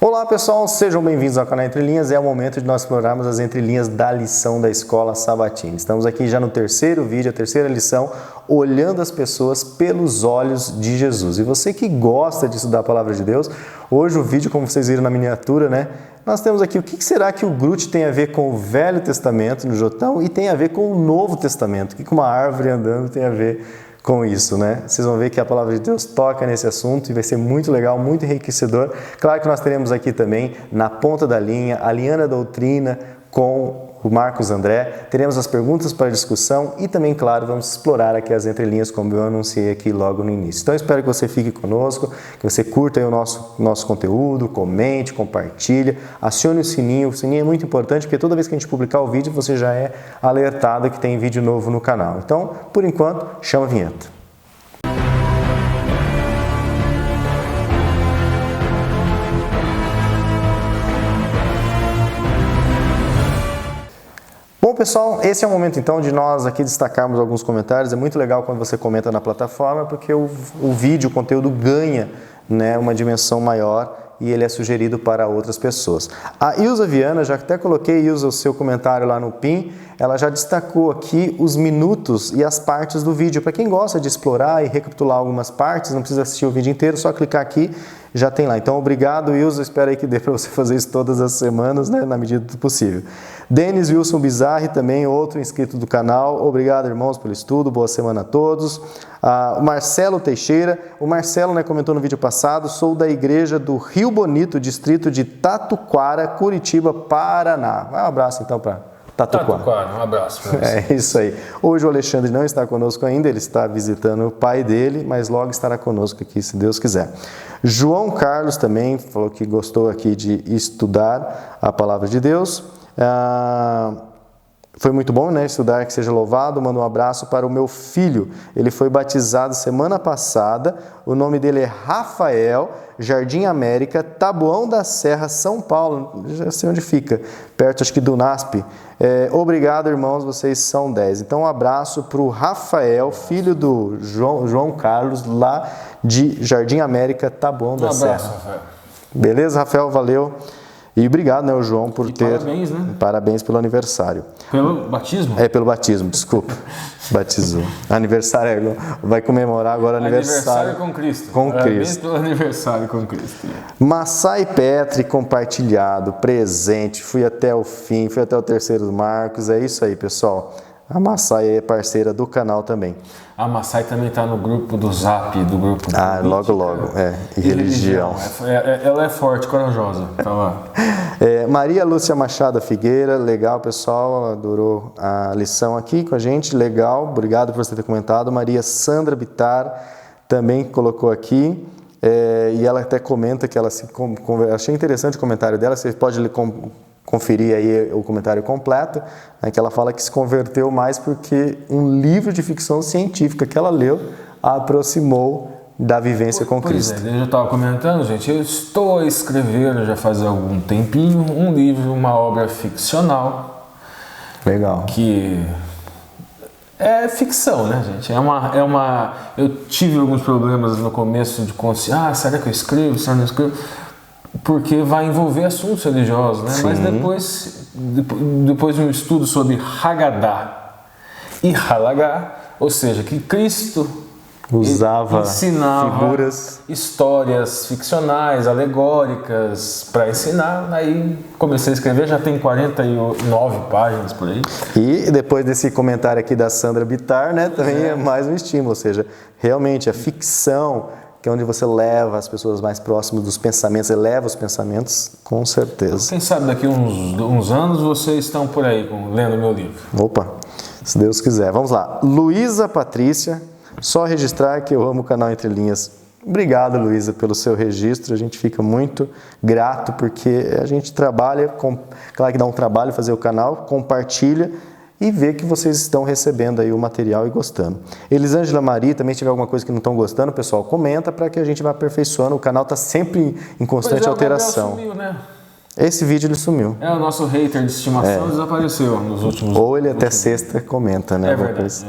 Olá pessoal, sejam bem-vindos ao canal Entre Linhas. É o momento de nós explorarmos as entrelinhas da lição da Escola Sabatina. Estamos aqui já no terceiro vídeo, a terceira lição, olhando as pessoas pelos olhos de Jesus. E você que gosta de estudar a Palavra de Deus, hoje o vídeo, como vocês viram na miniatura, né? Nós temos aqui o que será que o Groot tem a ver com o Velho Testamento no Jotão e tem a ver com o Novo Testamento. O que uma árvore andando tem a ver com isso, né? Vocês vão ver que a Palavra de Deus toca nesse assunto e vai ser muito legal, muito enriquecedor. Claro que nós teremos aqui também, na ponta da linha, a Liana Doutrina com o Marcos André. Teremos as perguntas para discussão e também, claro, vamos explorar aqui as entrelinhas, como eu anunciei aqui logo no início. Então, espero que você fique conosco, que você curta aí o nosso conteúdo, comente, compartilhe, acione o sininho. O sininho é muito importante, porque toda vez que a gente publicar o vídeo, você já é alertado que tem vídeo novo no canal. Então, por enquanto, chama a vinheta. Bom pessoal, esse é o momento então de nós aqui destacarmos alguns comentários. É muito legal quando você comenta na plataforma, porque o vídeo, o conteúdo ganha, né, uma dimensão maior e ele é sugerido para outras pessoas. A Ilza Viana, já até coloquei, Ilza, o seu comentário lá no PIN, ela já destacou aqui os minutos e as partes do vídeo. Para quem gosta de explorar e recapitular algumas partes, não precisa assistir o vídeo inteiro, só clicar aqui, já tem lá. Então, obrigado, Ilza, espero aí que dê para você fazer isso todas as semanas, né, na medida do possível. Denis Wilson Bizarri, também outro inscrito do canal. Obrigado, irmãos, pelo estudo. Boa semana a todos. O Marcelo Teixeira. O Marcelo, né, comentou no vídeo passado, sou da igreja do Rio Bonito, distrito de Tatuquara, Curitiba, Paraná. Um abraço, então, para Tatuquara. Um abraço para você. É isso aí. Hoje o Alexandre não está conosco ainda, ele está visitando o pai dele, mas logo estará conosco aqui, se Deus quiser. João Carlos também falou que gostou aqui de estudar a Palavra de Deus. Foi muito bom, né, estudar, que seja louvado. Mando um abraço para o meu filho, ele foi batizado semana passada, o nome dele é Rafael, Jardim América, Taboão da Serra, São Paulo, já sei onde fica, perto acho que do NASP. Obrigado, irmãos, vocês são 10. Então um abraço para o Rafael, filho do João Carlos, lá de Jardim América, Taboão da Serra. Um abraço, Rafael. Beleza, Rafael, valeu. E obrigado, né, o João, por ter... Parabéns, né? Parabéns pelo aniversário. Pelo batismo? Pelo batismo, desculpa. Batizou. Aniversário, vai comemorar agora aniversário com Cristo. Com Parabéns Cristo. Pelo aniversário com Cristo. Massai Petri, compartilhado, presente, fui até o fim, fui até o terceiro Marcos, é isso aí, pessoal. A Massai é parceira do canal também. A Massai também está no grupo do Zap, do grupo do logo, e religião. Ela é forte, corajosa. Tá lá. Maria Lúcia Machado Figueira, legal, pessoal, adorou a lição aqui com a gente, legal, obrigado por você ter comentado. Maria Sandra Bitar também colocou aqui, e ela até comenta que ela achei interessante o comentário dela, você pode conferir aí o comentário completo, né, que ela fala que se converteu mais porque um livro de ficção científica que ela leu a aproximou da vivência com Cristo. Eu já estava comentando, gente, eu estou a escrever já faz algum tempinho um livro, uma obra ficcional. Legal. Que é ficção, né, gente? Eu tive alguns problemas no começo de consciência. Será que eu escrevo? Será que eu não escrevo? Porque vai envolver assuntos religiosos, né? Sim. Mas depois de um estudo sobre Haggadah e Halagá, ou seja, que Cristo ensinava figuras, histórias ficcionais, alegóricas para ensinar, aí comecei a escrever, já tem 49 páginas por aí. E depois desse comentário aqui da Sandra Bitar, né, também é mais um estímulo, ou seja, realmente a ficção, que é onde você leva as pessoas mais próximas dos pensamentos, eleva os pensamentos, com certeza. Quem sabe daqui uns anos vocês estão por aí lendo meu livro. Opa, se Deus quiser. Vamos lá. Luísa Patrícia, só registrar que eu amo o canal Entre Linhas. Obrigado, Luísa, pelo seu registro. A gente fica muito grato porque a gente trabalha, claro que dá um trabalho fazer o canal, compartilha e ver que vocês estão recebendo aí o material e gostando. Elisângela Maria, também se tiver alguma coisa que não estão gostando, pessoal, comenta para que a gente vá aperfeiçoando. O canal está sempre em constante alteração. O Gabriel sumiu, né? Esse vídeo ele sumiu. O nosso hater de estimação desapareceu nos últimos... Ou ele até sexta comenta, né? É verdade.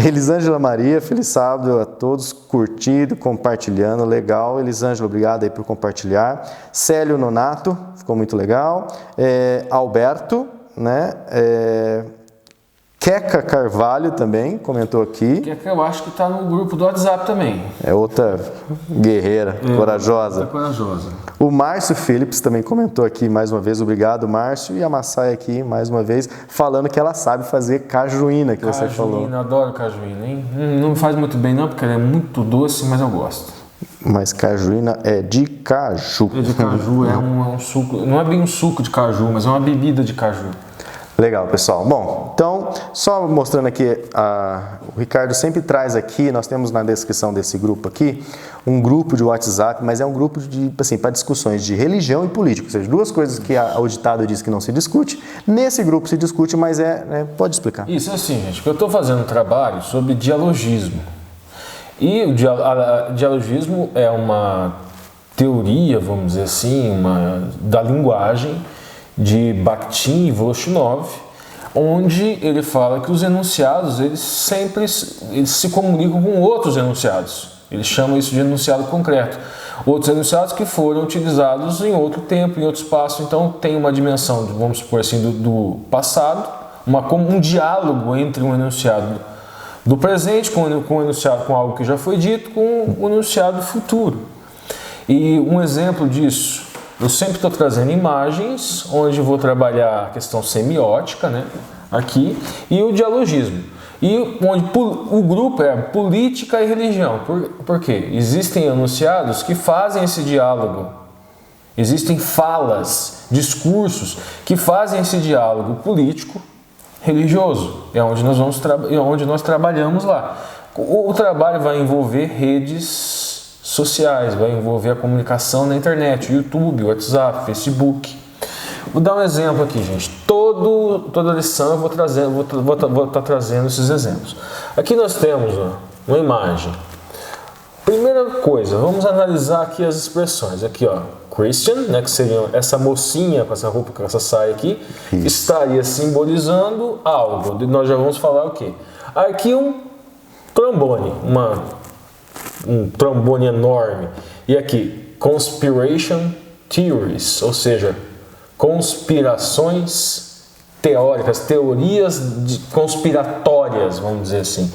Elisângela Maria, feliz sábado a todos, curtindo, compartilhando, legal. Elisângela, obrigado aí por compartilhar. Célio Nonato, ficou muito legal. Alberto, né? Queca Carvalho também comentou aqui. Queca eu acho que está no grupo do WhatsApp também. É outra guerreira, corajosa. Corajosa. O Márcio Phillips também comentou aqui mais uma vez, obrigado Márcio. E a Massai aqui mais uma vez, falando que ela sabe fazer cajuína, que você falou. Cajuína, adoro cajuína, hein? Não me faz muito bem não, porque ela é muito doce, mas eu gosto. Mas cajuína é de caju. É de caju, é um suco, não é bem um suco de caju, mas é uma bebida de caju. Legal, pessoal. Bom, então, só mostrando aqui, o Ricardo sempre traz aqui, nós temos na descrição desse grupo aqui, um grupo de WhatsApp, mas é um grupo assim, para discussões de religião e política, ou seja, duas coisas que o ditado diz que não se discute. Nesse grupo se discute, mas pode explicar. Isso é assim, gente, que eu estou fazendo um trabalho sobre dialogismo. E o dialogismo é uma teoria, vamos dizer assim, da linguagem de Bakhtin e Voloshinov, onde ele fala que os enunciados eles se comunicam com outros enunciados. Ele chama isso de enunciado concreto. Outros enunciados que foram utilizados em outro tempo, em outro espaço. Então tem uma dimensão, vamos supor assim, do passado, um diálogo entre um enunciado do presente com um enunciado com algo que já foi dito, com o enunciado futuro. E um exemplo disso, eu sempre estou trazendo imagens, onde vou trabalhar a questão semiótica, né, aqui, e o dialogismo. E onde o grupo é política e religião. Por quê? Existem enunciados que fazem esse diálogo. Existem falas, discursos que fazem esse diálogo político, religioso. É onde nós trabalhamos lá. O trabalho vai envolver redes sociais, vai envolver a comunicação na internet, YouTube, WhatsApp, Facebook. Vou dar um exemplo aqui, gente. Toda lição eu vou estar trazendo esses exemplos. Aqui nós temos uma imagem. Primeira coisa, vamos analisar aqui as expressões. Aqui, Christian, né, que seria essa mocinha com essa roupa, com essa saia aqui, estaria simbolizando algo. Nós já vamos falar o quê? Aqui um trombone, um trombone enorme. E aqui, conspiration theories, ou seja, conspirações teóricas, teorias conspiratórias, vamos dizer assim.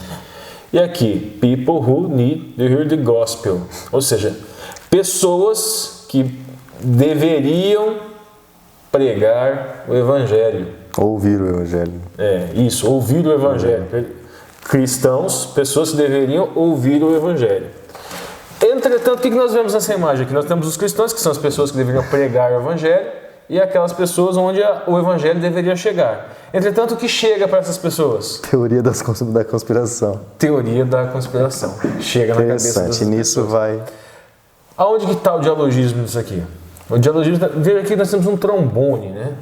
E aqui, people who need to hear the gospel, ou seja, pessoas que deveriam pregar o evangelho. Ouvir o evangelho. Ouvir o evangelho. Cristãos, pessoas que deveriam ouvir o evangelho. Entretanto, o que nós vemos nessa imagem aqui? Nós temos os cristãos, que são as pessoas que deveriam pregar o evangelho, e aquelas pessoas onde o evangelho deveria chegar. Entretanto, o que chega para essas pessoas? Teoria da conspiração. Teoria da conspiração. Chega na cabeça dessas nisso pessoas. Vai... Aonde que está o dialogismo nisso aqui? O dialogismo, veja aqui, nós temos um trombone, né?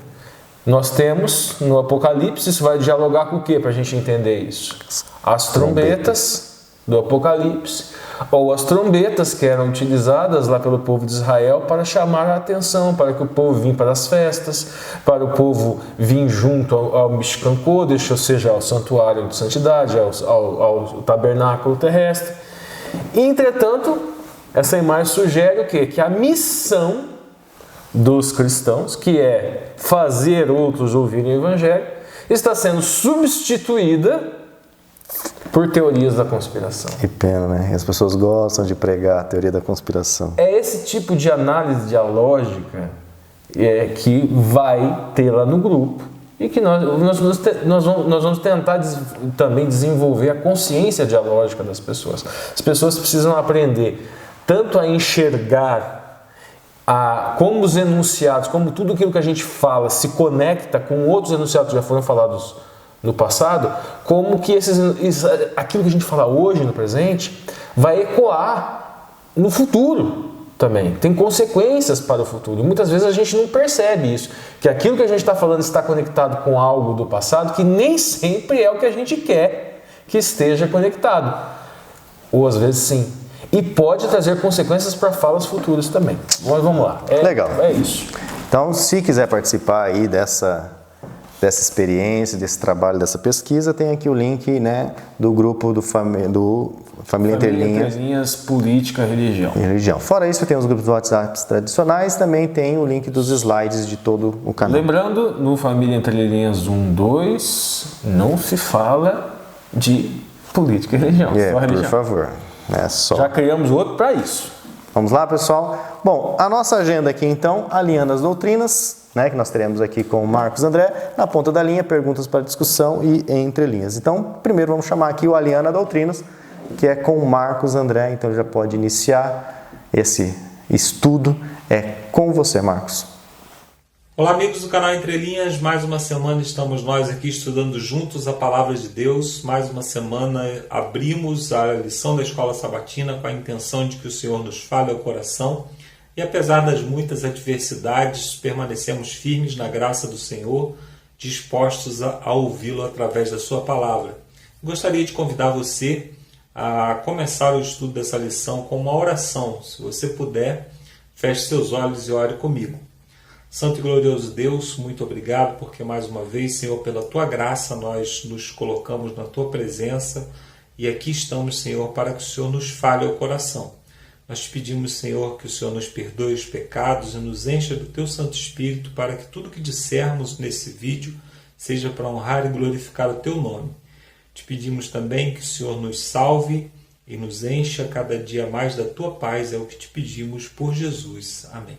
Nós temos, no Apocalipse, isso vai dialogar com o que para a gente entender isso? As trombetas do Apocalipse, ou as trombetas que eram utilizadas lá pelo povo de Israel para chamar a atenção, para que o povo vinha para as festas, para o povo vir junto ao Mishkan Kodesh, ou seja, ao santuário de santidade, ao tabernáculo terrestre. Entretanto, essa imagem sugere o quê? Que a missão dos cristãos, que é fazer outros ouvirem o evangelho, está sendo substituída por teorias da conspiração. Que pena, né? As pessoas gostam de pregar a teoria da conspiração. É esse tipo de análise dialógica que vai ter lá no grupo e que nós vamos tentar também desenvolver a consciência dialógica das pessoas. As pessoas precisam aprender tanto a enxergar como os enunciados, como tudo aquilo que a gente fala se conecta com outros enunciados que já foram falados no passado, como que aquilo que a gente fala hoje no presente vai ecoar no futuro também. Tem consequências para o futuro. E muitas vezes a gente não percebe isso, que aquilo que a gente está falando está conectado com algo do passado que nem sempre é o que a gente quer que esteja conectado. Ou às vezes sim. E pode trazer consequências para falas futuras também. Mas vamos lá. Legal. É isso. Então, se quiser participar aí dessa experiência, desse trabalho, dessa pesquisa, tem aqui o link, né, do grupo do Família Entre Linhas, Política e Religião. Fora isso, tem os grupos do WhatsApp tradicionais, também tem o link dos slides de todo o canal. Lembrando, no Família Entre Linhas 1, 2, não se fala de política e religião. Só religião. Por favor. Já criamos outro para isso. Vamos lá, pessoal? Bom, a nossa agenda aqui, então, alinhando as doutrinas, né, que nós teremos aqui com o Marcos André, na ponta da linha, perguntas para discussão e entre linhas. Então, primeiro vamos chamar aqui o Alinhando a Doutrinas, que é com o Marcos André, então já pode iniciar esse estudo. É com você, Marcos. Olá, amigos do canal Entre Linhas, mais uma semana estamos nós aqui estudando juntos a Palavra de Deus. Mais uma semana abrimos a lição da Escola Sabatina com a intenção de que o Senhor nos fale ao coração. E apesar das muitas adversidades, permanecemos firmes na graça do Senhor, dispostos a ouvi-lo através da sua palavra. Gostaria de convidar você a começar o estudo dessa lição com uma oração. Se você puder, feche seus olhos e ore comigo. Santo e glorioso Deus, muito obrigado porque mais uma vez, Senhor, pela Tua graça nós nos colocamos na Tua presença e aqui estamos, Senhor, para que o Senhor nos fale ao coração. Nós te pedimos, Senhor, que o Senhor nos perdoe os pecados e nos encha do Teu Santo Espírito para que tudo que dissermos nesse vídeo seja para honrar e glorificar o Teu nome. Te pedimos também que o Senhor nos salve e nos encha cada dia mais da Tua paz, é o que te pedimos por Jesus. Amém.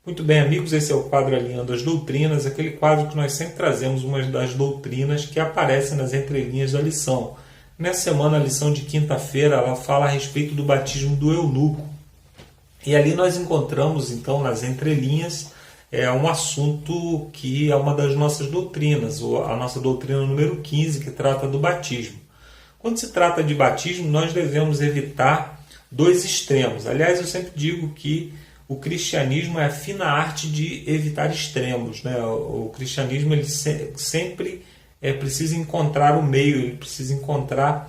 Muito bem, amigos, esse é o quadro Alinhando as Doutrinas, aquele quadro que nós sempre trazemos uma das doutrinas que aparecem nas entrelinhas da lição. Nessa semana, a lição de quinta-feira, ela fala a respeito do batismo do eunuco. E ali nós encontramos, então, nas entrelinhas, um assunto que é uma das nossas doutrinas, a nossa doutrina número 15, que trata do batismo. Quando se trata de batismo, nós devemos evitar dois extremos. Aliás, eu sempre digo que o cristianismo é a fina arte de evitar extremos, né? O cristianismo ele sempre precisa encontrar o meio, ele precisa encontrar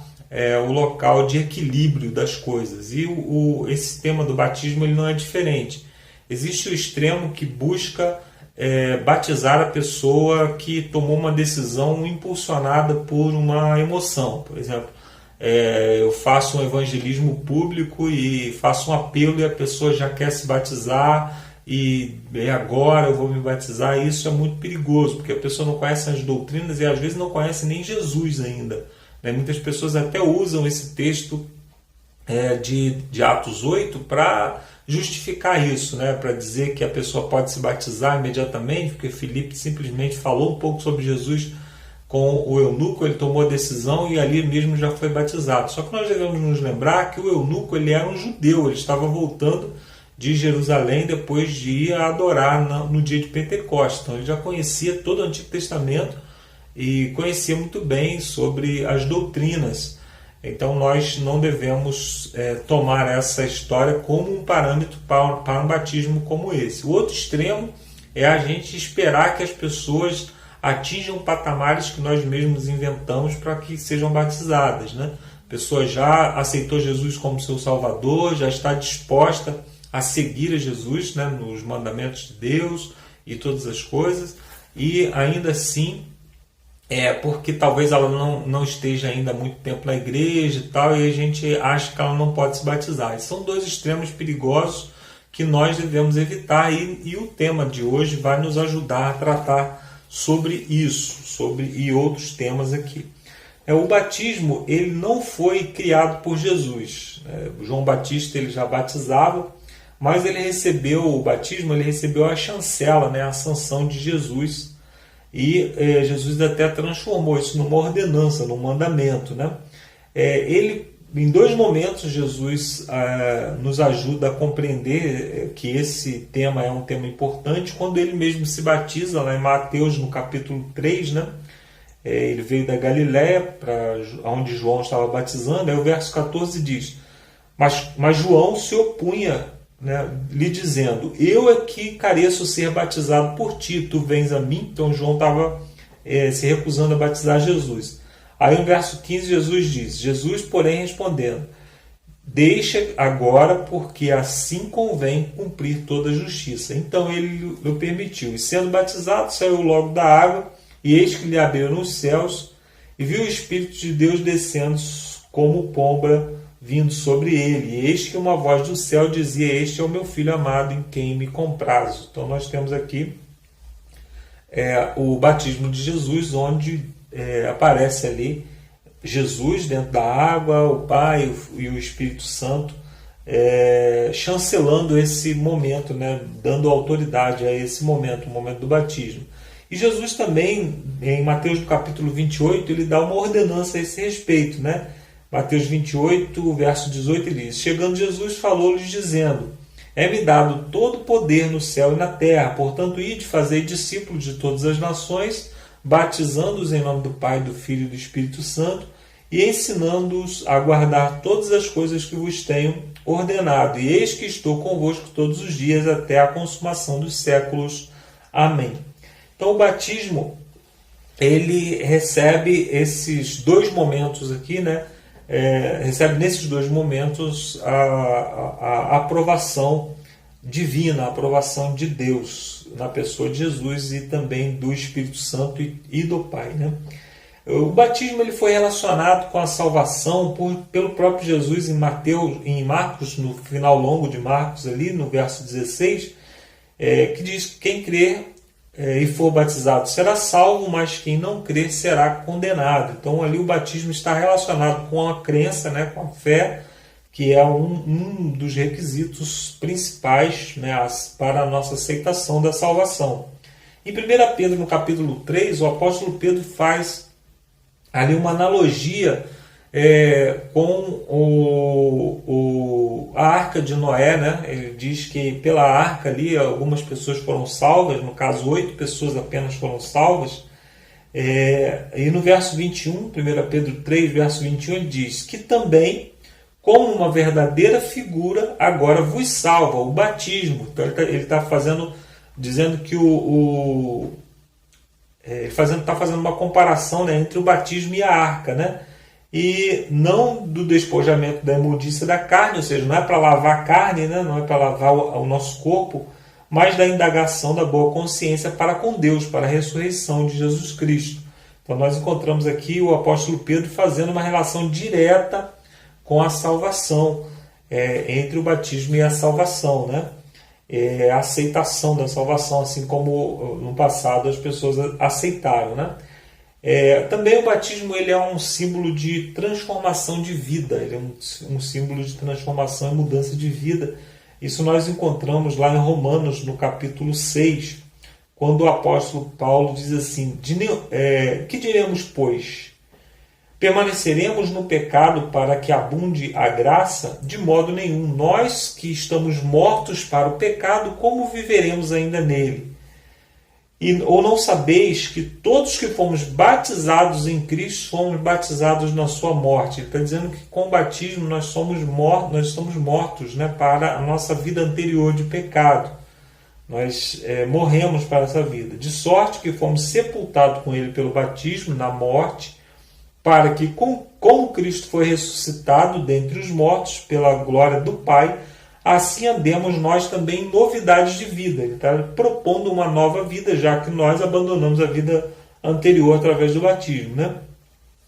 o local de equilíbrio das coisas. E esse tema do batismo ele não é diferente. Existe o extremo que busca batizar a pessoa que tomou uma decisão impulsionada por uma emoção. Por exemplo, eu faço um evangelismo público e faço um apelo e a pessoa já quer se batizar e agora eu vou me batizar. E isso é muito perigoso, porque a pessoa não conhece as doutrinas e às vezes não conhece nem Jesus ainda, né? Muitas pessoas até usam esse texto de Atos 8 para justificar isso, né? Para dizer que a pessoa pode se batizar imediatamente, porque Filipe simplesmente falou um pouco sobre Jesus com o eunuco, ele tomou a decisão e ali mesmo já foi batizado. Só que nós devemos nos lembrar que o eunuco ele era um judeu, ele estava voltando de Jerusalém depois de ir a adorar no dia de Pentecostes. Então ele já conhecia todo o Antigo Testamento e conhecia muito bem sobre as doutrinas. Então nós não devemos tomar essa história como um parâmetro para um batismo como esse. O outro extremo é a gente esperar que as pessoas atinjam patamares que nós mesmos inventamos para que sejam batizadas, né? A pessoa já aceitou Jesus como seu Salvador, já está disposta a seguir a Jesus, né, nos mandamentos de Deus e todas as coisas, e ainda assim, porque talvez ela não esteja ainda há muito tempo na igreja e tal, e a gente acha que ela não pode se batizar. E são dois extremos perigosos que nós devemos evitar, e o tema de hoje vai nos ajudar a tratar sobre isso, e outros temas aqui. O batismo ele não foi criado por Jesus. João Batista ele já batizava, mas ele recebeu o batismo, ele recebeu a chancela, né, a sanção de Jesus, e Jesus até transformou isso numa ordenança, num mandamento, né? Em dois momentos Jesus nos ajuda a compreender que esse tema é um tema importante, quando ele mesmo se batiza, lá em Mateus, no capítulo 3, né? Ele veio da Galiléia, para onde João estava batizando. Aí o verso 14 diz: mas João se opunha, né, lhe dizendo: eu é que careço ser batizado por ti, tu vens a mim. Então João estava se recusando a batizar Jesus. Aí no verso 15 Jesus diz: Jesus, porém, respondendo, deixa agora, porque assim convém cumprir toda a justiça. Então ele o permitiu. E sendo batizado, saiu logo da água, e eis que lhe abriram os céus, e viu o Espírito de Deus descendo como pomba vindo sobre ele. E eis que uma voz do céu dizia: este é o meu filho amado, em quem me comprazo. Então nós temos aqui o batismo de Jesus, onde aparece ali Jesus dentro da água, o Pai e o Espírito Santo chancelando esse momento, né, dando autoridade a esse momento, o momento do batismo. E Jesus também, em Mateus no capítulo 28, ele dá uma ordenança a esse respeito, né? Mateus 28, verso 18, ele diz: chegando Jesus, falou-lhes dizendo: é-me dado todo o poder no céu e na terra, portanto, ide fazer discípulos de todas as nações, batizando-os em nome do Pai, do Filho e do Espírito Santo, e ensinando-os a guardar todas as coisas que vos tenho ordenado. E eis que estou convosco todos os dias até a consumação dos séculos. Amém. Então o batismo, ele recebe esses dois momentos aqui, né? Recebe nesses dois momentos a aprovação divina, a aprovação de Deus na pessoa de Jesus e também do Espírito Santo e do Pai, né? O batismo ele foi relacionado com a salvação pelo próprio Jesus em Marcos, no final longo de Marcos, ali no verso 16, que diz que quem crer e for batizado será salvo, mas quem não crer será condenado. Então ali o batismo está relacionado com a crença, né, com a fé, que é um dos requisitos principais, né, para a nossa aceitação da salvação. Em 1 Pedro, no capítulo 3, o apóstolo Pedro faz ali uma analogia com a arca de Noé, né? Ele diz que pela arca ali algumas pessoas foram salvas, no caso 8 pessoas apenas foram salvas, e no verso 21, 1 Pedro 3, verso 21, ele diz que também, como uma verdadeira figura, agora vos salva, o batismo. Então ele está dizendo que está fazendo uma comparação, né, entre o batismo e a arca, né? E não do despojamento da imundícia da carne, ou seja, não é para lavar a carne, né? Não é para lavar o nosso corpo, mas da indagação da boa consciência para com Deus, para a ressurreição de Jesus Cristo. Então nós encontramos aqui o apóstolo Pedro fazendo uma relação direta com a salvação, entre o batismo e a salvação, né? A aceitação da salvação, assim como no passado as pessoas aceitaram, né? Também o batismo ele é um símbolo de transformação de vida, ele é um símbolo de transformação e mudança de vida. Isso nós encontramos lá em Romanos, no capítulo 6, quando o apóstolo Paulo diz assim: que diremos, pois? Permaneceremos no pecado para que abunde a graça? De modo nenhum. Nós que estamos mortos para o pecado, como viveremos ainda nele? Ou não sabeis que todos que fomos batizados em Cristo fomos batizados na sua morte? Ele está dizendo que com o batismo nós estamos mortos, né, para a nossa vida anterior de pecado. Nós morremos para essa vida. De sorte que fomos sepultados com ele pelo batismo na morte, para que, como Cristo foi ressuscitado dentre os mortos pela glória do Pai, assim andemos nós também em novidades de vida. Ele está propondo uma nova vida, já que nós abandonamos a vida anterior através do batismo, né?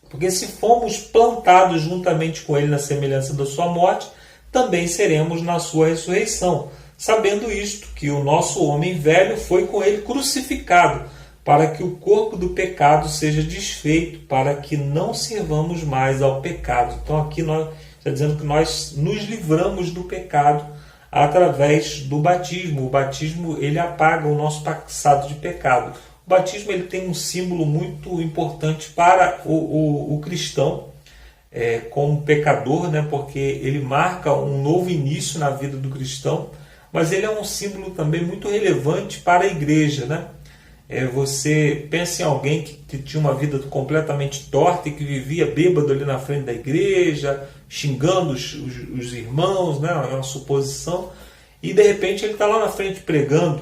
Porque se fomos plantados juntamente com ele na semelhança da sua morte, também seremos na sua ressurreição. Sabendo isto, que o nosso homem velho foi com ele crucificado, para que o corpo do pecado seja desfeito, para que não servamos mais ao pecado. Então aqui nós está dizendo que nós nos livramos do pecado através do batismo. O batismo ele apaga o nosso passado de pecado. O batismo ele tem um símbolo muito importante para o cristão, como pecador, né? Porque ele marca um novo início na vida do cristão, mas ele é um símbolo também muito relevante para a igreja, né? Você pensa em alguém que tinha uma vida completamente torta e que vivia bêbado ali na frente da igreja, xingando os irmãos, né? É uma suposição, e de repente ele está lá na frente pregando,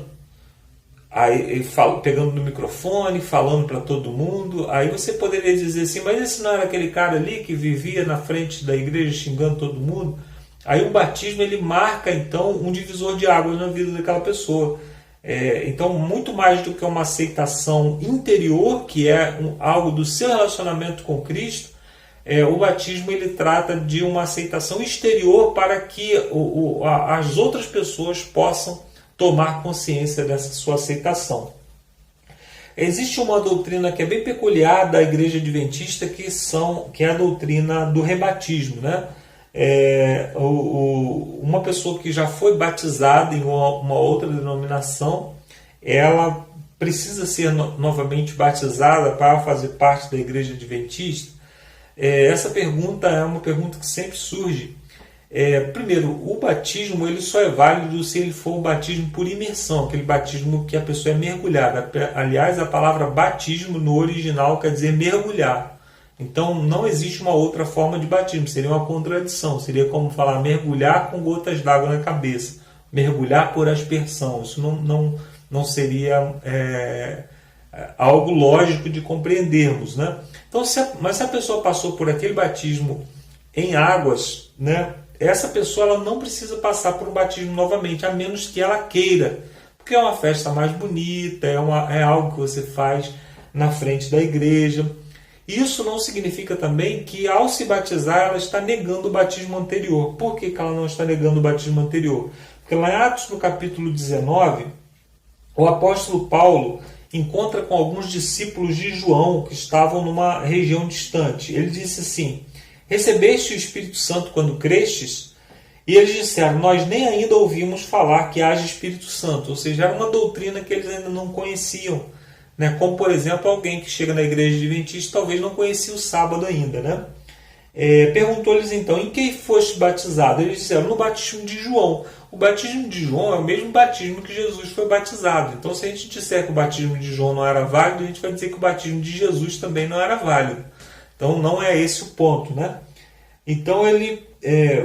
aí ele pegando no microfone, falando para todo mundo. Aí você poderia dizer assim: mas esse não era aquele cara ali que vivia na frente da igreja xingando todo mundo? aí o batismo ele marca então um divisor de águas na vida daquela pessoa. Então, muito mais do que uma aceitação interior, que é algo do seu relacionamento com Cristo, o batismo ele trata de uma aceitação exterior para que as outras pessoas possam tomar consciência dessa sua aceitação. Existe uma doutrina que é bem peculiar da Igreja Adventista, que é a doutrina do rebatismo, né? Uma pessoa que já foi batizada em uma outra denominação, ela precisa ser novamente batizada para fazer parte da Igreja Adventista? Essa pergunta é uma pergunta que sempre surge. Primeiro, o batismo ele só é válido se ele for o batismo por imersão, aquele batismo que a pessoa é mergulhada. Aliás, a palavra batismo no original quer dizer mergulhar. Então não existe uma outra forma de batismo, seria uma contradição, seria como falar mergulhar com gotas d'água na cabeça, mergulhar por aspersão. Isso não seria algo lógico de compreendermos, né? Então, mas se a pessoa passou por aquele batismo em águas, né, essa pessoa ela não precisa passar por um batismo novamente, a menos que ela queira, porque é uma festa mais bonita, é algo que você faz na frente da igreja. Isso não significa também que ao se batizar ela está negando o batismo anterior. Por que ela não está negando o batismo anterior? Porque lá em Atos, no capítulo 19, o apóstolo Paulo encontra com alguns discípulos de João que estavam numa região distante. Ele disse assim: recebeste o Espírito Santo quando crestes? E eles disseram: nós nem ainda ouvimos falar que haja Espírito Santo. Ou seja, era uma doutrina que eles ainda não conheciam. Como, por exemplo, alguém que chega na igreja adventista talvez não conhecia o sábado ainda. Né? Perguntou-lhes então: em que foste batizado? Eles disseram: no batismo de João. O batismo de João é o mesmo batismo que Jesus foi batizado. Então, se a gente disser que o batismo de João não era válido, a gente vai dizer que o batismo de Jesus também não era válido. Então, não é esse o ponto. Né? Então,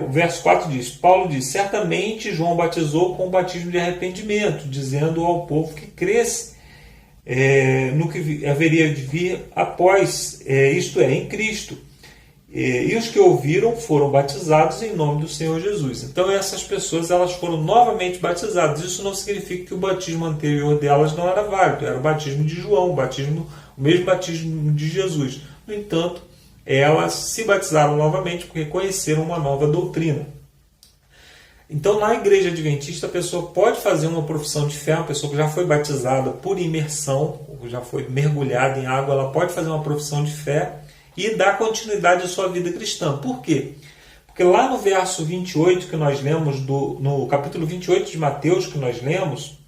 o verso 4 diz: Paulo diz: certamente João batizou com o batismo de arrependimento, dizendo ao povo que cresce no que haveria de vir após, isto é, em Cristo. E os que ouviram foram batizados em nome do Senhor Jesus. Então essas pessoas elas foram novamente batizadas. Isso não significa que o batismo anterior delas não era válido. Era o batismo de João, o mesmo batismo de Jesus. No entanto, elas se batizaram novamente porque conheceram uma nova doutrina. Então, na igreja adventista, a pessoa pode fazer uma profissão de fé, uma pessoa que já foi batizada por imersão, ou já foi mergulhada em água, ela pode fazer uma profissão de fé e dar continuidade à sua vida cristã. Por quê? Porque lá no verso 28 que nós lemos, no capítulo 28 de Mateus que nós lemos,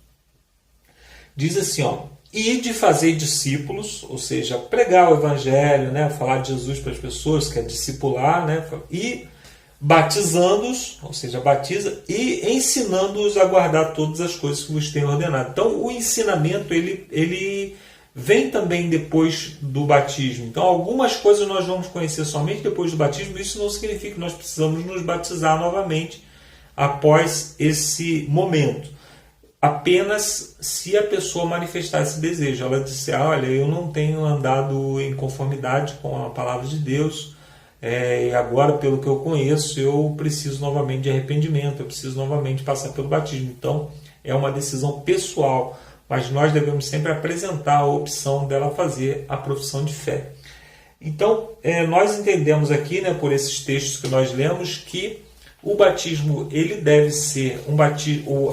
diz assim, ide fazer discípulos, ou seja, pregar o evangelho, né, falar de Jesus para as pessoas, que é discipular, né, e batizando-os, ou seja, batiza, e ensinando-os a guardar todas as coisas que vos tenho ordenado. Então, o ensinamento, ele vem também depois do batismo. Então, algumas coisas nós vamos conhecer somente depois do batismo. Isso não significa que nós precisamos nos batizar novamente após esse momento. Apenas se a pessoa manifestar esse desejo. Ela disser: olha, eu não tenho andado em conformidade com a palavra de Deus, e agora, pelo que eu conheço, eu preciso novamente de arrependimento, eu preciso novamente passar pelo batismo. Então, é uma decisão pessoal, mas nós devemos sempre apresentar a opção dela fazer a profissão de fé. Então, nós entendemos aqui, né, por esses textos que nós lemos, que o batismo ele deve ser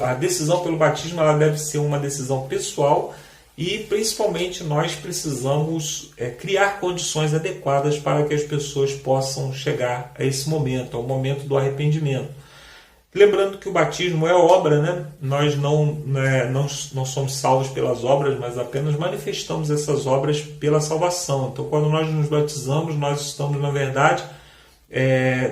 a decisão pelo batismo ela deve ser uma decisão pessoal. E, principalmente, nós precisamos criar condições adequadas para que as pessoas possam chegar a esse momento, ao momento do arrependimento. Lembrando que o batismo é obra, né? Nós não somos salvos pelas obras, mas apenas manifestamos essas obras pela salvação. Então, quando nós nos batizamos, nós estamos, na verdade,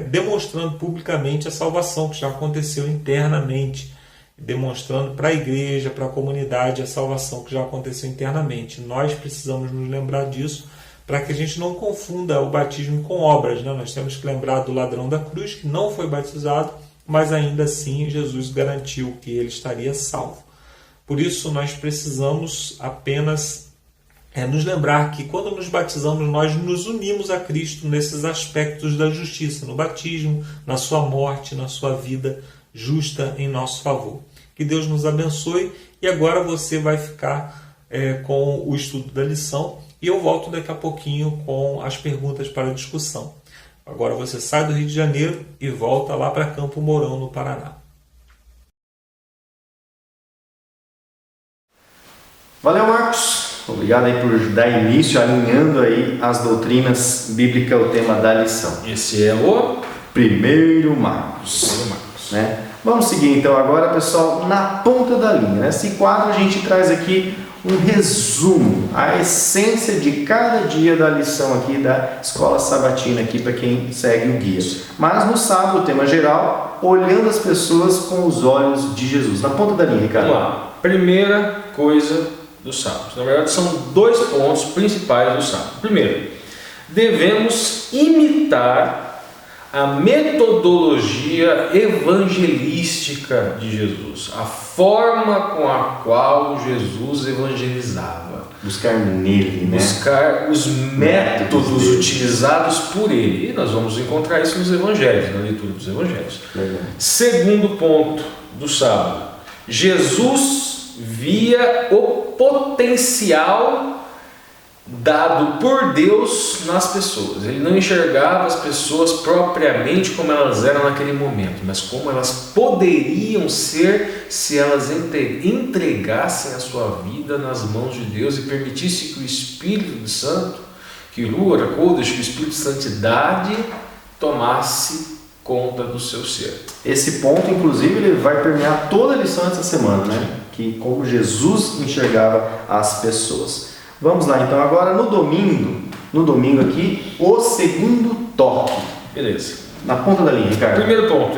demonstrando publicamente a salvação que já aconteceu internamente, demonstrando para a igreja, para a comunidade, a salvação que já aconteceu internamente. Nós precisamos nos lembrar disso para que a gente não confunda o batismo com obras, né? Nós temos que lembrar do ladrão da cruz, que não foi batizado, mas ainda assim Jesus garantiu que ele estaria salvo. Por isso nós precisamos apenas nos lembrar que quando nos batizamos, nós nos unimos a Cristo nesses aspectos da justiça, no batismo, na sua morte, na sua vida justa em nosso favor. Que Deus nos abençoe, e agora você vai ficar com o estudo da lição, e eu volto daqui a pouquinho com as perguntas para discussão. Agora você sai do Rio de Janeiro e volta lá para Campo Mourão, no Paraná. Valeu, Marcos. Obrigado aí por dar início, alinhando aí as doutrinas bíblicas, o tema da lição. Esse é o Primeiro Marcos. Né? Vamos seguir então agora, pessoal, na ponta da linha. Nesse quadro a gente traz aqui um resumo, a essência de cada dia da lição aqui da Escola Sabatina, aqui para quem segue o guia. Mas no sábado, o tema geral, olhando as pessoas com os olhos de Jesus. Na ponta da linha, Ricardo. Vamos lá. Primeira coisa do sábado. Na verdade, são 2 pontos principais do sábado. Primeiro, devemos imitar a metodologia evangelística de Jesus, a forma com a qual Jesus evangelizava. Buscar nele, né? Buscar os métodos utilizados por ele. E nós vamos encontrar isso nos evangelhos, na leitura dos evangelhos. Legal. Segundo ponto do sábado, Jesus via o potencial dado por Deus nas pessoas. Ele não enxergava as pessoas propriamente como elas eram naquele momento, mas como elas poderiam ser se elas entregassem a sua vida nas mãos de Deus e permitisse que o Espírito Santo, que o Ruach HaKodesh, que o Espírito de Santidade tomasse conta do seu ser. Esse ponto, inclusive, ele vai permear toda a lição dessa semana, né? Que como Jesus enxergava as pessoas. Vamos lá, então, agora no domingo aqui, o segundo toque. Beleza. Na ponta da linha, Ricardo. Primeiro ponto,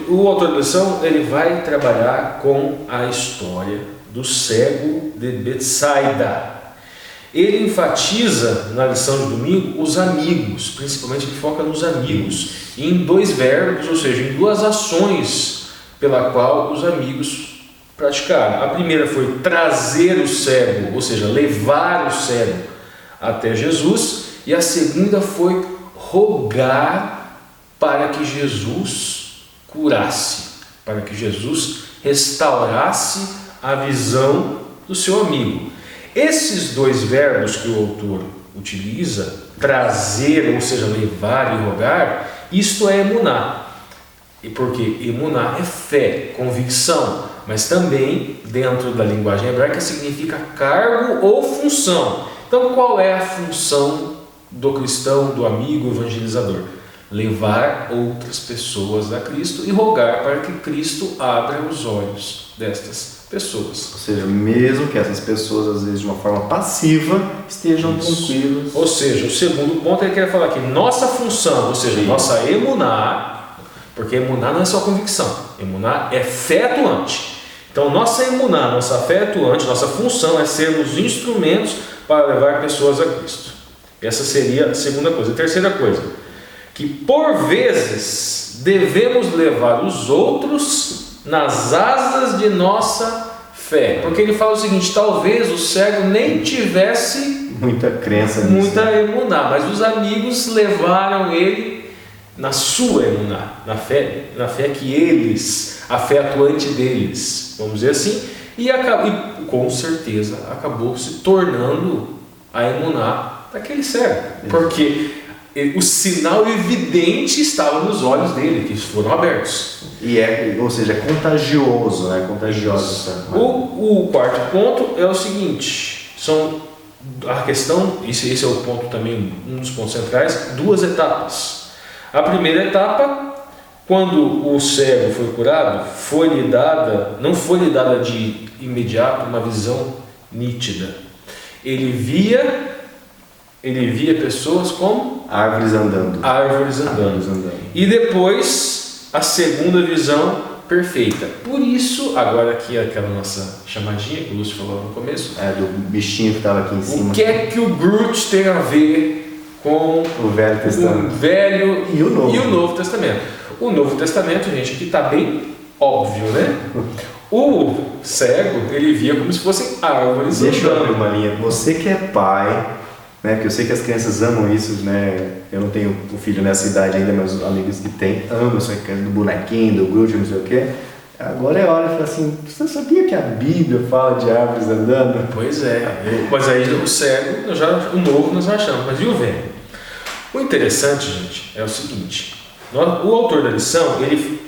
o autor da lição ele vai trabalhar com a história do cego de Betsaida. Ele enfatiza na lição de domingo os amigos, principalmente ele foca nos amigos, em 2 verbos, ou seja, em 2 ações pela qual os amigos praticaram. A primeira foi trazer o cego, ou seja, levar o cego até Jesus, e a segunda foi rogar para que Jesus curasse, para que Jesus restaurasse a visão do seu amigo. Esses 2 verbos que o autor utiliza, trazer, ou seja, levar e rogar, isto é emuná. E porque emuná é fé, convicção, mas também, dentro da linguagem hebraica, significa cargo ou função. Então, qual é a função do cristão, do amigo evangelizador? Levar outras pessoas a Cristo e rogar para que Cristo abra os olhos destas pessoas. Ou seja, mesmo que essas pessoas, às vezes de uma forma passiva, estejam tranquilas. Ou seja, o segundo ponto ele quer falar que nossa função, ou seja, nossa emuná, porque emuná não é só convicção, emuná é fé atuante. Então, nossa emuná, nossa fé atuante, nossa função é sermos instrumentos para levar pessoas a Cristo. Essa seria a segunda coisa. A terceira coisa, que por vezes devemos levar os outros nas asas de nossa fé. Porque ele fala o seguinte, talvez o cego nem tivesse muita crença nisso, muita emuná, mas os amigos levaram ele na sua emuná, na fé que eles, a fé atuante deles, vamos dizer assim, e com certeza acabou se tornando a emuná daquele cego, porque o sinal evidente estava nos olhos dele, que foram abertos. Ou seja, é contagioso, né? Contagioso. O quarto ponto é o seguinte, são a questão, esse é o ponto também, um dos pontos centrais, 2 etapas. A primeira etapa, quando o cego foi curado, não foi lhe dada de imediato uma visão nítida. Ele via pessoas como árvores andando. E depois a segunda visão perfeita. Por isso, agora aqui aquela nossa chamadinha que o Lúcio falou no começo. Do bichinho que estava aqui em cima. O que é que o Groot tem a ver com o Velho Testamento? O Velho e o Novo Testamento. O Novo Testamento, gente, aqui está bem óbvio, né? O cego, ele via como se fossem árvores. Deixa eu abrir uma linha. Você que é pai, né, que eu sei que as crianças amam isso, né? Eu não tenho um filho nessa idade ainda, mas os amigos que têm amam essa coisa do bonequinho, do Groot, não sei o quê. Agora é hora de falar assim, você sabia que a Bíblia fala de árvores andando? Pois é, mas aí o cego, o novo nós achamos, mas e o velho? O interessante, gente, é o seguinte, o autor da lição, ele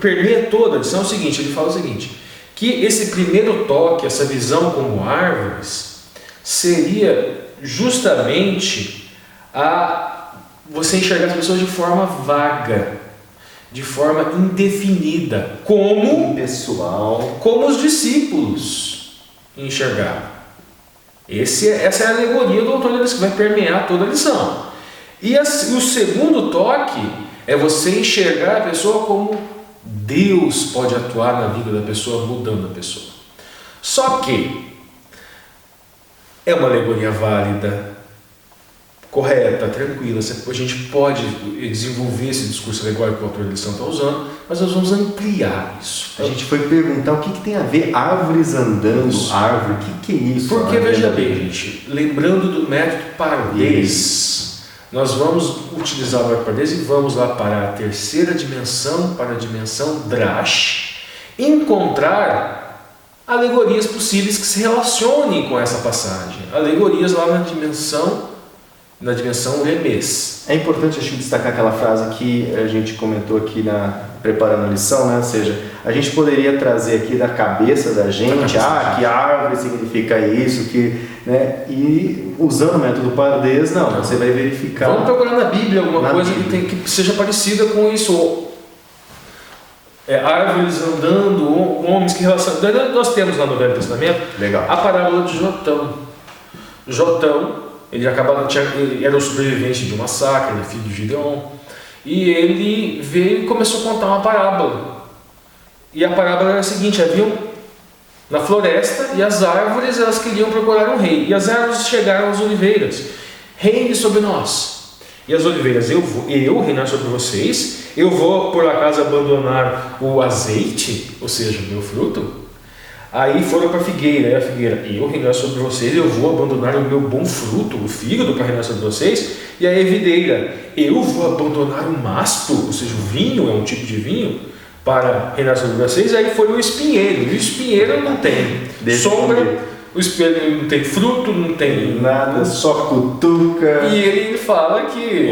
permeia toda a lição, é o seguinte, ele fala o seguinte, que esse primeiro toque, essa visão como árvores, seria justamente você enxergar as pessoas de forma vaga, de forma indefinida, como os discípulos enxergaram. Essa é a alegoria do autor da lição, que vai permear toda a lição. E o segundo toque é você enxergar a pessoa como Deus pode atuar na vida da pessoa, mudando a pessoa. Só que é uma alegoria válida, correta, tranquila. A gente pode desenvolver esse discurso alegórico que o autor da lição está usando, mas nós vamos ampliar isso. A gente foi perguntar o que tem a ver árvores andando, árvore, o que é isso? Porque veja bem, gente, lembrando do método Pardes, nós vamos utilizar o método Pardes e vamos lá para a terceira dimensão, para a dimensão Drash, encontrar alegorias possíveis que se relacionem com essa passagem. Alegorias lá na dimensão Remes. É importante a gente destacar aquela frase que a gente comentou aqui preparando a lição, né? Ou seja, a gente poderia trazer aqui da cabeça da gente, que árvore significa isso, né? E usando o método Pardes, você vai verificar. Vamos procurar na Bíblia alguma coisa que seja parecida com isso. Árvores andando, homens que relacionam. Nós temos lá no Velho Testamento a parábola de Jotão. Ele era o sobrevivente de um massacre, ele é filho de Gideon, e ele veio e começou a contar uma parábola. E a parábola era a seguinte: haviam na floresta e as árvores elas queriam procurar um rei, e as árvores chegaram às oliveiras: reine sobre nós. E as oliveiras: eu reinar sobre vocês, eu vou por acaso abandonar o azeite, ou seja, o meu fruto? Aí foram para a figueira, e a figueira: eu reinar sobre vocês, eu vou abandonar o meu bom fruto, o fígado, para reinar sobre vocês. E aí a videira: eu vou abandonar o masto, ou seja, o vinho, é um tipo de vinho, para reinar sobre vocês. E aí foi o espinheiro, e o espinheiro não tem sombra, o espinheiro não tem fruto, não tem nada, só cutuca. E ele fala que,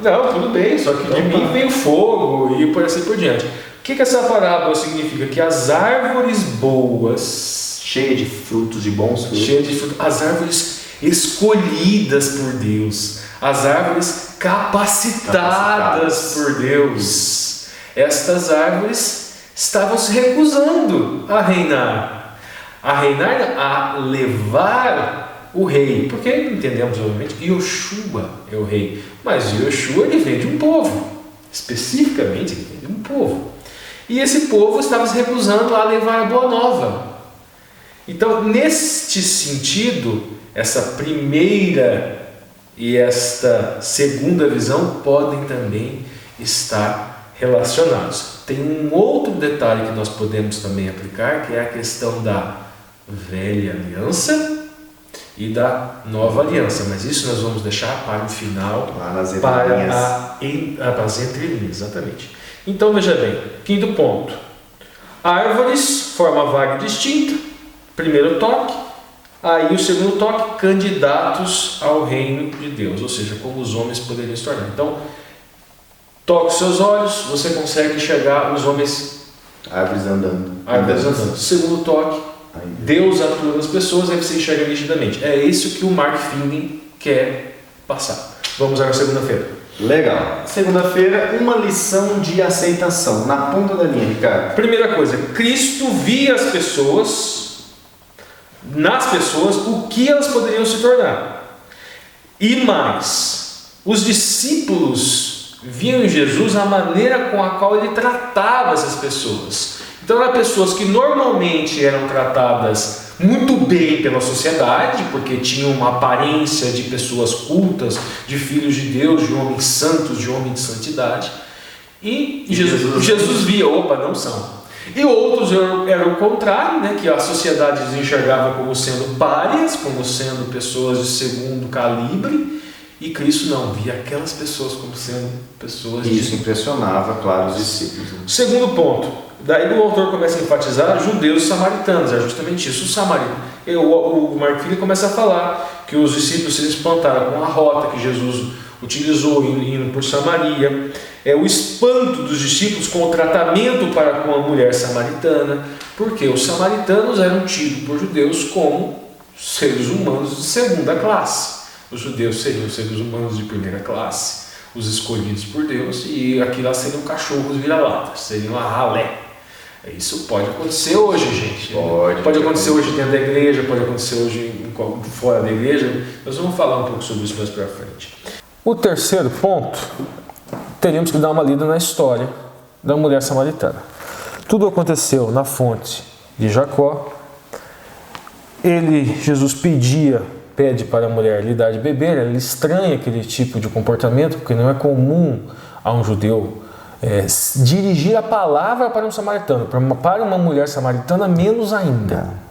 não, tudo bem, só que de mim vem fogo, e por assim por diante. O que essa parábola significa? Que as árvores boas, cheias de frutos, de bons frutos, as árvores escolhidas por Deus, as árvores capacitadas por Deus, estas árvores estavam se recusando a reinar, a levar o rei, porque entendemos obviamente que Yoshua é o rei, mas Yoshua ele vem de um povo, especificamente ele vem de um povo. E esse povo estava se recusando a levar a boa nova. Então, neste sentido, essa primeira e esta segunda visão podem também estar relacionados. Tem um outro detalhe que nós podemos também aplicar, que é a questão da velha aliança e da nova aliança. Mas isso nós vamos deixar para o final, para as entrelinhas, exatamente. Então veja bem, quinto ponto: árvores, forma vaga e distinta, primeiro toque. Aí o segundo toque: candidatos ao reino de Deus, ou seja, como os homens poderiam se tornar. Então, toque os seus olhos, você consegue enxergar os homens. Árvores andando. Segundo toque: Deus atua nas pessoas, aí você enxerga nitidamente. É isso que o Mark Finley quer passar. Vamos à segunda-feira. Legal. Segunda-feira, uma lição de aceitação. Na ponta da linha, Ricardo. Primeira coisa: Cristo via nas pessoas, o que elas poderiam se tornar. E mais, os discípulos viam em Jesus a maneira com a qual ele tratava essas pessoas. Então eram pessoas que normalmente eram tratadas muito bem pela sociedade, porque tinham uma aparência de pessoas cultas, de filhos de Deus, de homens santos, de homens de santidade. E Jesus via, não são. E outros eram o contrário, né, que a sociedade os enxergava como sendo párias, como sendo pessoas de segundo calibre, e Cristo não, via aquelas pessoas como sendo pessoas Isso impressionava, claro, os discípulos. Segundo ponto, daí o autor começa a enfatizar judeus e samaritanos, é justamente isso, os samaritanos. O Mark Philip começa a falar que os discípulos se espantaram com a rota que Jesus utilizou indo por Samaria, o espanto dos discípulos com o tratamento para com a mulher samaritana, porque os samaritanos eram tidos por judeus como seres humanos de segunda classe. Os judeus seriam seres humanos de primeira classe, os escolhidos por Deus, e aqui lá seriam cachorros vira-latas, seriam a ralé. Isso pode acontecer hoje, gente. Pode acontecer hoje dentro da igreja, pode acontecer hoje fora da igreja. Nós vamos falar um pouco sobre isso mais para frente. O terceiro ponto, teríamos que dar uma lida na história da mulher samaritana. Tudo aconteceu na fonte de Jacó. Jesus pede para a mulher lhe dar de beber. Ela estranha aquele tipo de comportamento, porque não é comum a um judeu dirigir a palavra para um samaritano. Para uma mulher samaritana, menos ainda.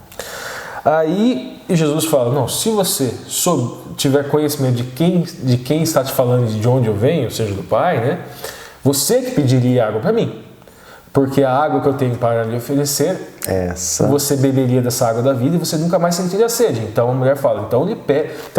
Aí Jesus fala, não, se você tiver conhecimento de quem está te falando e de onde eu venho, ou seja, do Pai, né? Você que pediria água para mim. Porque a água que eu tenho para lhe oferecer, você beberia dessa água da vida e você nunca mais sentiria sede. Então a mulher fala, então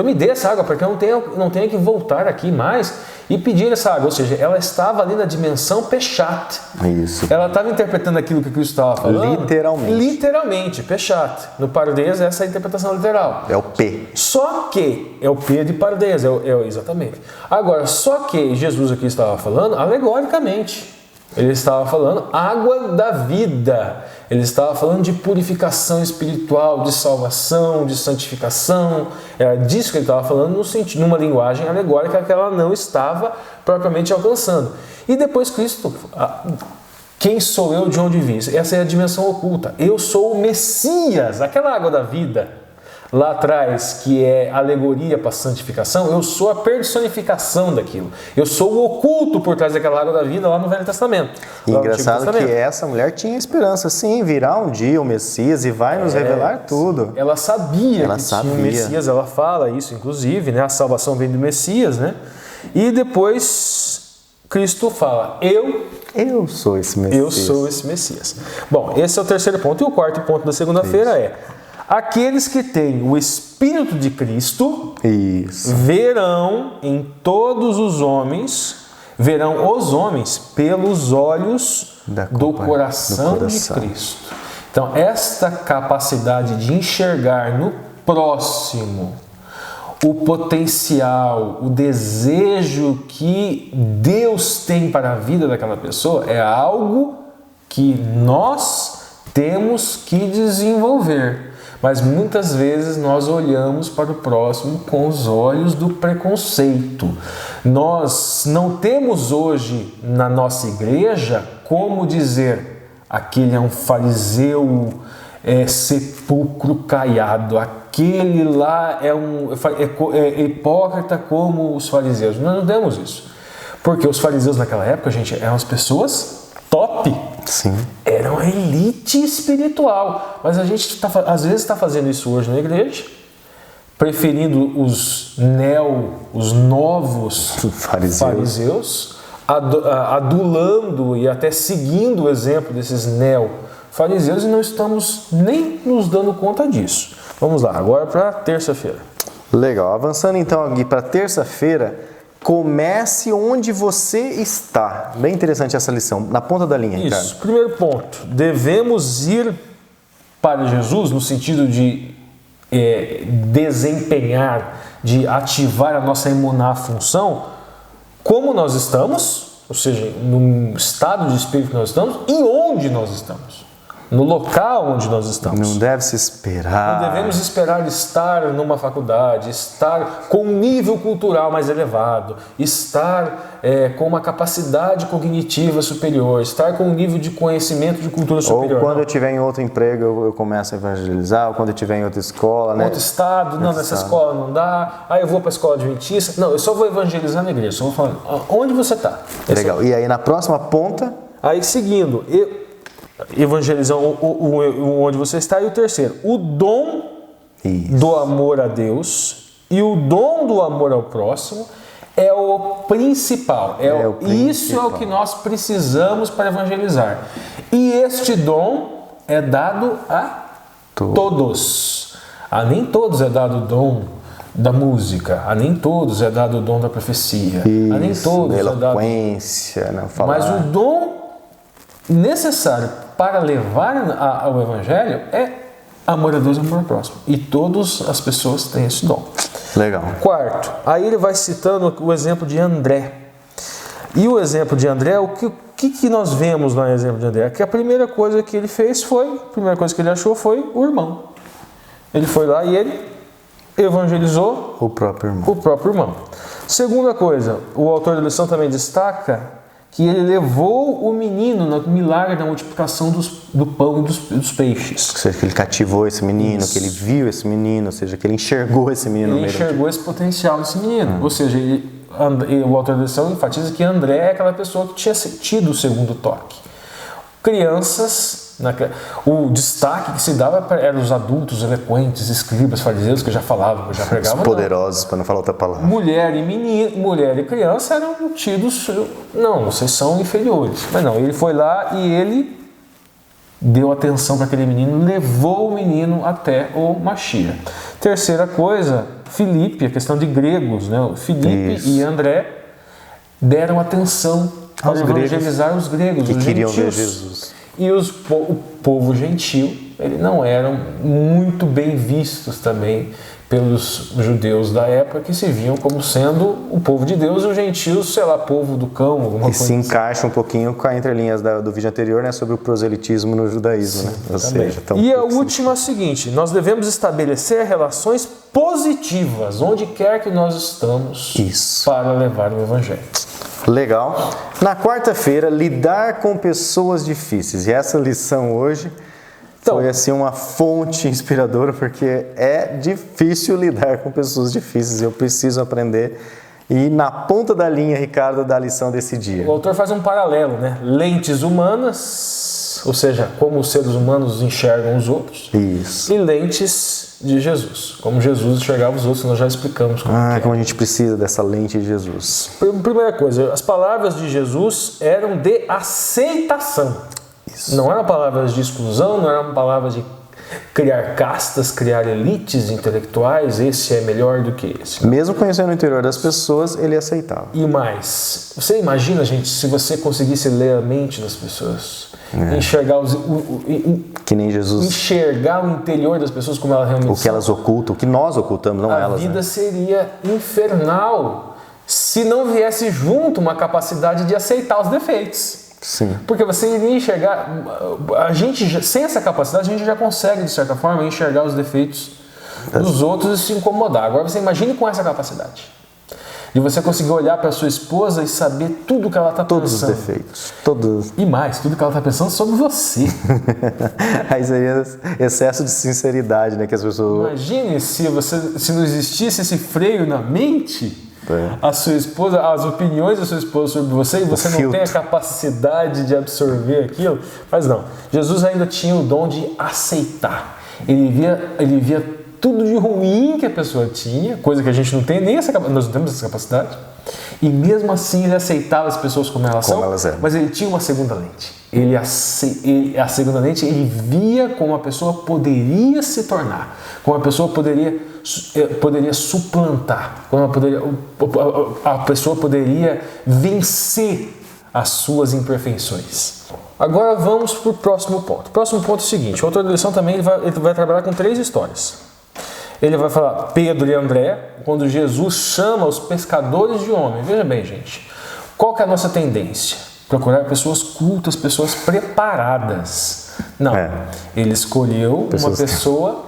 me dê essa água, porque eu não tenho que voltar aqui mais e pedir essa água. Ou seja, ela estava ali na dimensão Peshat. Isso. Ela estava interpretando aquilo que Cristo estava falando. Literalmente, Peshat. No Pardês, essa é a interpretação literal. É o P. Só que, é o P de Pardês, exatamente. Agora, só que Jesus aqui estava falando alegoricamente. Ele estava falando água da vida. Ele estava falando de purificação espiritual, de salvação, de santificação. Era disso que ele estava falando numa linguagem alegórica que ela não estava propriamente alcançando. E depois Cristo, quem sou eu, de onde vim? Essa é a dimensão oculta. Eu sou o Messias, aquela água da vida. Lá atrás, que é alegoria para a santificação, eu sou a personificação daquilo. Eu sou o oculto por trás daquela água da vida lá no Velho Testamento. E engraçado que essa mulher tinha esperança, sim, virá um dia o Messias e vai nos revelar tudo. Ela sabia que tinha o Messias, ela fala isso, inclusive, né? A salvação vem do Messias, né? E depois Cristo fala, eu sou esse Messias. Eu sou esse Messias. Bom, esse é o terceiro ponto. E o quarto ponto da segunda-feira é: aqueles que têm o Espírito de Cristo verão os homens pelos olhos do coração de Cristo. Então, esta capacidade de enxergar no próximo o potencial, o desejo que Deus tem para a vida daquela pessoa é algo que nós temos que desenvolver. Mas muitas vezes nós olhamos para o próximo com os olhos do preconceito. Nós não temos hoje na nossa igreja como dizer aquele é um fariseu sepulcro caiado, aquele lá é hipócrita como os fariseus. Nós não temos isso. Porque os fariseus naquela época, gente, eram as pessoas top. Sim. Eram a elite espiritual. Mas a gente às vezes está fazendo isso hoje na igreja, preferindo os novos fariseus, adulando e até seguindo o exemplo desses neo-fariseus, e não estamos nem nos dando conta disso. Vamos lá, agora para terça-feira. Legal, avançando então aqui para terça-feira. Comece onde você está. Bem interessante essa lição, na ponta da linha, Ricardo. Isso, primeiro ponto. Devemos ir para Jesus no sentido de desempenhar, de ativar a nossa emuná função, como nós estamos, ou seja, no estado de espírito que nós estamos e onde nós estamos. No local onde nós estamos. Não deve se esperar. Não devemos esperar estar numa faculdade, estar com um nível cultural mais elevado, estar com uma capacidade cognitiva superior, estar com um nível de conhecimento de cultura superior. Ou quando eu estiver em outro emprego eu começo a evangelizar, ou quando eu estiver em outra escola, né? Outro estado, não, nessa escola não dá, eu vou para a escola adventista, não, eu só vou evangelizar na igreja, só vou falar onde você está. Legal, e aí na próxima ponta? Aí seguindo, evangelizar onde você está. E o terceiro, o dom do amor a Deus e o dom do amor ao próximo é o principal. Isso é o que nós precisamos para evangelizar. E este dom é dado a todos. A nem todos é dado o dom da música, a nem todos é dado o dom da profecia, a nem todos da eloquência, é dado... Mas o dom necessário para levar ao evangelho é amor a Deus e amor ao próximo. E todas as pessoas têm esse dom. Legal. Quarto, aí ele vai citando o exemplo de André. E o exemplo de André, o que nós vemos no exemplo de André? Que a primeira coisa que ele fez a primeira coisa que ele achou foi o irmão. Ele foi lá e ele evangelizou o próprio irmão. Segunda coisa, o autor da lição também destaca que ele levou o menino no milagre da multiplicação do pão e dos peixes. Ou seja, que ele cativou esse menino, que ele viu esse menino, ou seja, que ele enxergou esse menino. Ele enxergou esse potencial desse menino. Ou seja, o autor da lição enfatiza que André é aquela pessoa que tinha tido o segundo toque. Crianças, o destaque que se dava eram os adultos eloquentes, escribas, fariseus, que já falavam, já pregavam. Os poderosos, para não falar outra palavra. Mulher e criança eram tidos, não, vocês são inferiores. Mas não, ele foi lá e ele deu atenção para aquele menino, levou o menino até o Mashiach. Terceira coisa, Filipe, a questão de gregos, né? Filipe e André deram atenção para evangelizar os gregos, que os queriam gentios. ver Jesus. E o povo gentil, eles não eram muito bem vistos também pelos judeus da época, que se viam como sendo o povo de Deus, e os gentios, sei lá, povo do cão, alguma coisa. E se encaixa um pouquinho com a entrelinhas do vídeo anterior, né, sobre o proselitismo no judaísmo. Sim, né? Ou seja, e a última é a seguinte: nós devemos estabelecer relações positivas onde quer que nós estamos para levar o evangelho. Legal. Na quarta-feira, lidar com pessoas difíceis. E essa lição hoje foi assim uma fonte inspiradora, porque é difícil lidar com pessoas difíceis. Eu preciso aprender. E na ponta da linha, Ricardo, da lição desse dia. O autor faz um paralelo, né? Lentes humanas, ou seja, como os seres humanos enxergam os outros. Isso. E lentes de Jesus, como Jesus enxergava os outros, nós já explicamos como como a gente precisa dessa lente de Jesus. Primeira coisa, as palavras de Jesus eram de aceitação. Isso. Não eram palavras de exclusão, não eram palavras de criar castas, criar elites intelectuais, esse é melhor do que esse. Mesmo conhecendo o interior das pessoas, ele aceitava. E mais, você imagina, gente, se você conseguisse ler a mente das pessoas, enxergar que nem Jesus. Enxergar o interior das pessoas como elas realmente são. O que elas ocultam, o que nós ocultamos, não elas. A vida seria infernal se não viesse junto uma capacidade de aceitar os defeitos. Sim. Porque você iria enxergar, a gente sem essa capacidade a gente já consegue de certa forma enxergar os defeitos dos outros e se incomodar. Agora você imagine com essa capacidade de você conseguir olhar para sua esposa e saber tudo que ela está pensando. Todos os defeitos. Todos. E mais, tudo que ela está pensando sobre você. Aí seria excesso de sinceridade, né, que as pessoas... Imagine se não existisse esse freio na mente... A sua esposa, as opiniões da sua esposa sobre você, e você não tem a capacidade de absorver aquilo. Mas não, Jesus ainda tinha o dom de aceitar. Ele via tudo de ruim que a pessoa tinha, coisa que a gente não tem, nós não temos essa capacidade. E mesmo assim ele aceitava as pessoas como elas são, mas ele tinha uma segunda lente. A segunda lente, ele via como a pessoa poderia se tornar, como a pessoa poderia suplantar, como a pessoa poderia vencer as suas imperfeições. Agora vamos para o próximo ponto. O próximo ponto é o seguinte: o autor da lição também ele vai trabalhar com 3 histórias. Ele vai falar Pedro e André, quando Jesus chama os pescadores de homens. Veja bem, gente, qual que é a nossa tendência? Procurar pessoas cultas, pessoas preparadas. Não, ele escolheu uma pessoa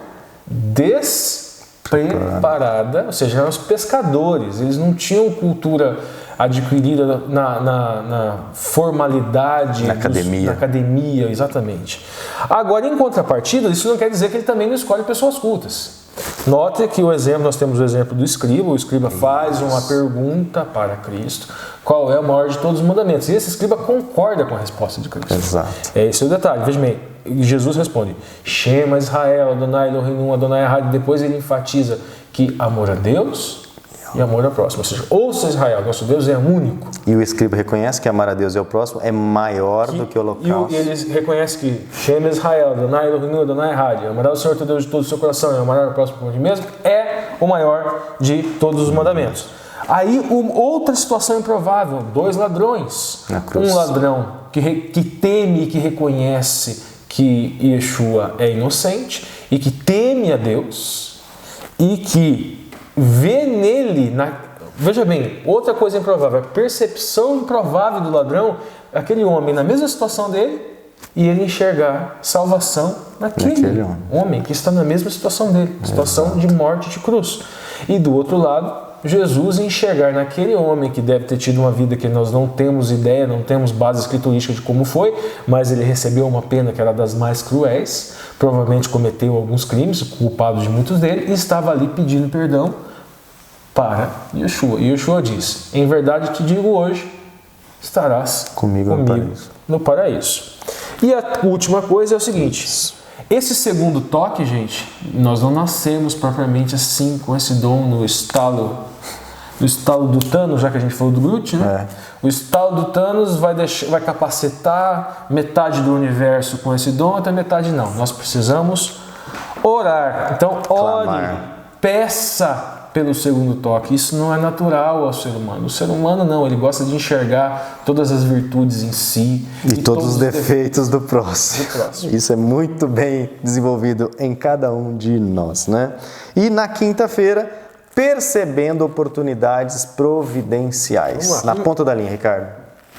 despreparada, ou seja, eram os pescadores. Eles não tinham cultura adquirida na formalidade, na academia, exatamente. Agora, em contrapartida, isso não quer dizer que ele também não escolhe pessoas cultas. Note que nós temos o exemplo do escriba. O escriba faz uma pergunta para Cristo: qual é o maior de todos os mandamentos? E esse escriba concorda com a resposta de Cristo. Exato. Esse é o detalhe. Veja bem, Jesus responde: Shema Israel, Adonai Elohim, Adonai Ahad. Depois ele enfatiza que amor a Deus e amor ao próximo. Ou seja, ouça Israel, nosso Deus é único. E o escriba reconhece que amar a Deus e ao próximo é maior do que o holocausto. E ele reconhece que Shema Israel, Adonai Elohim, Adonai Ahad. Amar ao Senhor teu Deus de todo o seu coração e amar ao próximo como a ti mesmo é o maior de todos os mandamentos. Aí, outra situação improvável: 2 ladrões. Na cruz. Um ladrão que teme e que reconhece que Yeshua é inocente e que teme a Deus e que vê nele, veja bem, outra coisa improvável, a percepção improvável do ladrão, aquele homem na mesma situação dele, e ele enxergar salvação naquele homem que está na mesma situação dele, situação de morte de cruz. E do outro lado, Jesus enxergar naquele homem que deve ter tido uma vida que nós não temos ideia, não temos base escriturística de como foi, mas ele recebeu uma pena que era das mais cruéis, provavelmente cometeu alguns crimes, culpado de muitos deles, e estava ali pedindo perdão para Yeshua. E Yeshua diz: em verdade te digo hoje, estarás comigo no paraíso. E a última coisa é o seguinte: esse segundo toque, gente, nós não nascemos propriamente assim, com esse dom no estalo do Thanos, já que a gente falou do Groot, né? O estalo do Thanos vai capacitar metade do universo com esse dom, até metade não. Nós precisamos orar. Então, ore, peça pelo segundo toque. Isso não é natural ao ser humano. O ser humano não, ele gosta de enxergar todas as virtudes em si e todos os defeitos do próximo. Isso é muito bem desenvolvido em cada um de nós, né? E na quinta-feira, percebendo oportunidades providenciais. Na ponta da linha, Ricardo.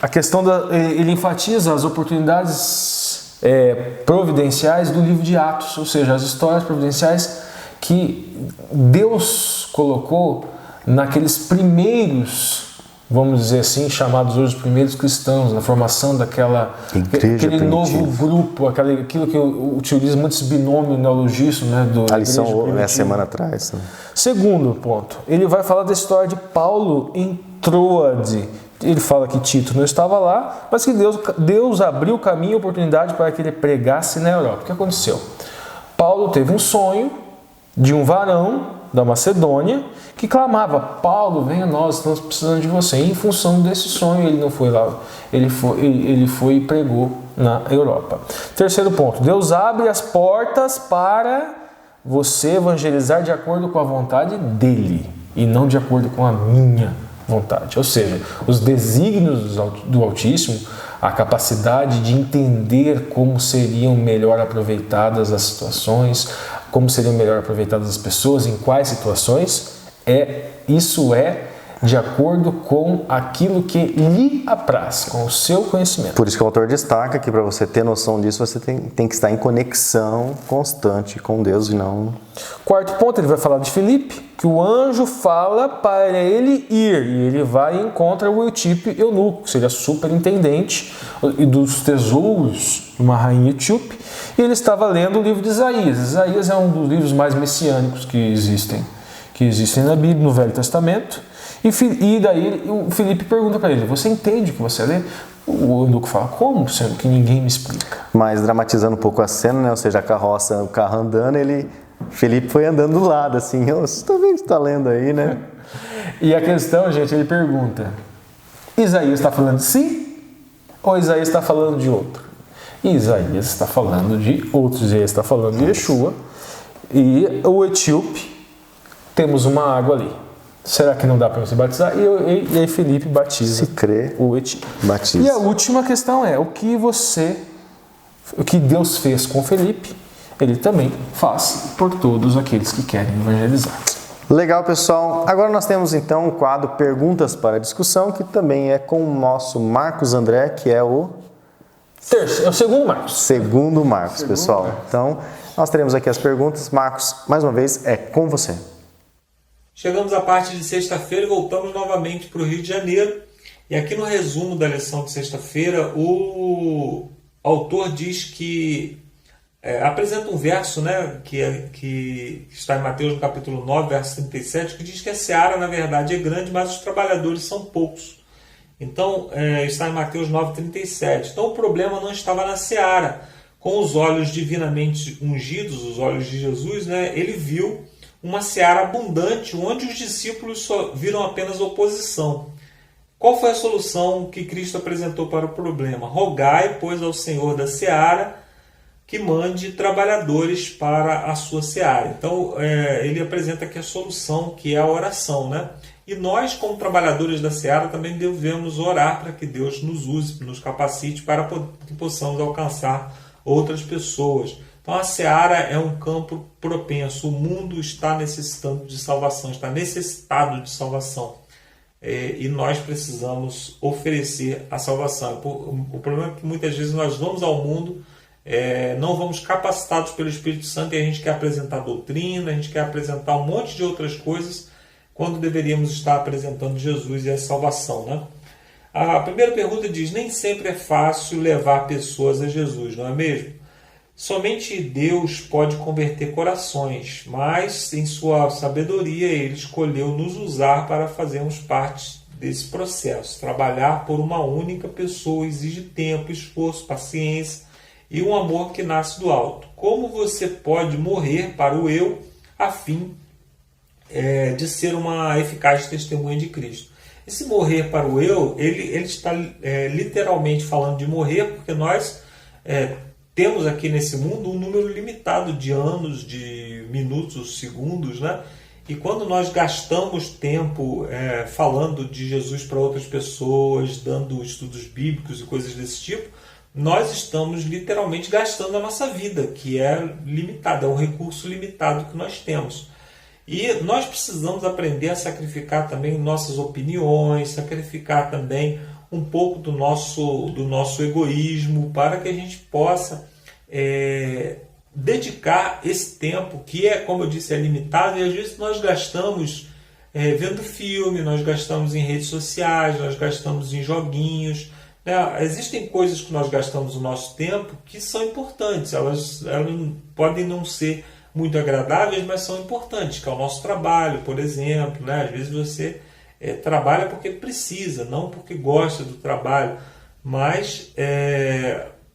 A questão ele enfatiza as oportunidades providenciais do livro de Atos, ou seja, as histórias providenciais que Deus colocou naqueles primeiros, vamos dizer assim, chamados hoje os primeiros cristãos, na formação daquele novo grupo, aquilo que eu utilizo muito esse binômio neologista, né, do a lição é semana atrás. Né? Segundo ponto, ele vai falar da história de Paulo em Troade. Ele fala que Tito não estava lá, mas que Deus abriu o caminho e oportunidade para que ele pregasse na Europa. O que aconteceu? Paulo teve um sonho de um varão da Macedônia que clamava: Paulo, venha a nós, estamos precisando de você. E em função desse sonho, ele não foi lá, ele foi e pregou na Europa. Terceiro ponto, Deus abre as portas para você evangelizar de acordo com a vontade dele e não de acordo com a minha vontade. Ou seja, os desígnios do Altíssimo, a capacidade de entender como seriam melhor aproveitadas as situações, como seriam melhor aproveitadas as pessoas, em quais situações, isso é de acordo com aquilo que lhe apraz, com o seu conhecimento. Por isso que o autor destaca que para você ter noção disso, você tem que estar em conexão constante com Deus e não... Quarto ponto, ele vai falar de Filipe, que o anjo fala para ele ir, e ele vai e encontra o etíope eunuco, que seria superintendente dos tesouros de uma rainha etíope, e ele estava lendo o livro de Isaías. Isaías é um dos livros mais messiânicos que existem na Bíblia, no Velho Testamento. E daí o Filipe pergunta para ele: você entende o que você lê? O eunuco fala: como, sendo que ninguém me explica? Mas dramatizando um pouco a cena, né? Ou seja, a carroça, o carro andando, Filipe foi andando do lado, assim: você tá vendo o que está lendo aí, né? E a questão, gente, ele pergunta: Isaías está falando de si ou Isaías está falando de outro? E Isaías está falando de outro. Isaías está falando de Yeshua. E o etíope, temos uma água ali. Será que não dá para você batizar? E aí Filipe batiza. Se crê, o etíope. Batiza. E a última questão é: o que Deus fez com Filipe, ele também faz por todos aqueles que querem evangelizar. Legal, pessoal. Agora nós temos então o quadro Perguntas para Discussão, que também é com o nosso Marcos André, que é o segundo Marcos. Segundo Marcos, pessoal. Então, nós teremos aqui as perguntas. Marcos, mais uma vez, é com você. Chegamos à parte de sexta-feira e voltamos novamente para o Rio de Janeiro. E aqui no resumo da lição de sexta-feira, o autor diz que apresenta um verso, né, que está em Mateus no capítulo 9, verso 37, que diz que a seara, na verdade, é grande, mas os trabalhadores são poucos. Então, está em Mateus 9, 37. Então, o problema não estava na seara. Com os olhos divinamente ungidos, os olhos de Jesus, né, ele viu uma seara abundante, onde os discípulos só viram apenas oposição. Qual foi a solução que Cristo apresentou para o problema? Rogai, pois, ao Senhor da seara que mande trabalhadores para a sua seara. Então, ele apresenta aqui a solução, que é a oração, né? E nós, como trabalhadores da seara, também devemos orar para que Deus nos use, nos capacite para que possamos alcançar outras pessoas. Então, a seara é um campo propenso. O mundo está necessitando de salvação, está necessitado de salvação. E nós precisamos oferecer a salvação. O problema é que muitas vezes nós vamos ao mundo, não vamos capacitados pelo Espírito Santo, e a gente quer apresentar doutrina, a gente quer apresentar um monte de outras coisas, quando deveríamos estar apresentando Jesus e a salvação, né? A primeira pergunta diz: nem sempre é fácil levar pessoas a Jesus, não é mesmo? Somente Deus pode converter corações, mas em sua sabedoria Ele escolheu nos usar para fazermos parte desse processo. Trabalhar por uma única pessoa exige tempo, esforço, paciência e um amor que nasce do alto. Como você pode morrer para o eu a fim de ser uma eficaz testemunha de Cristo? Esse morrer para o eu, ele está literalmente falando de morrer, porque nós temos aqui nesse mundo um número limitado de anos, de minutos, segundos, né? E quando nós gastamos tempo falando de Jesus para outras pessoas, dando estudos bíblicos e coisas desse tipo, nós estamos literalmente gastando a nossa vida, que é limitada, é um recurso limitado que nós temos. E nós precisamos aprender a sacrificar também nossas opiniões, sacrificar também um pouco do nosso egoísmo, para que a gente possa dedicar esse tempo, que como eu disse, é limitado, e às vezes nós gastamos vendo filme, nós gastamos em redes sociais, nós gastamos em joguinhos, né? Existem coisas que nós gastamos o nosso tempo que são importantes, elas podem não ser muito agradáveis, mas são importantes, que é o nosso trabalho, por exemplo, né? Às vezes você trabalha porque precisa, não porque gosta do trabalho, mas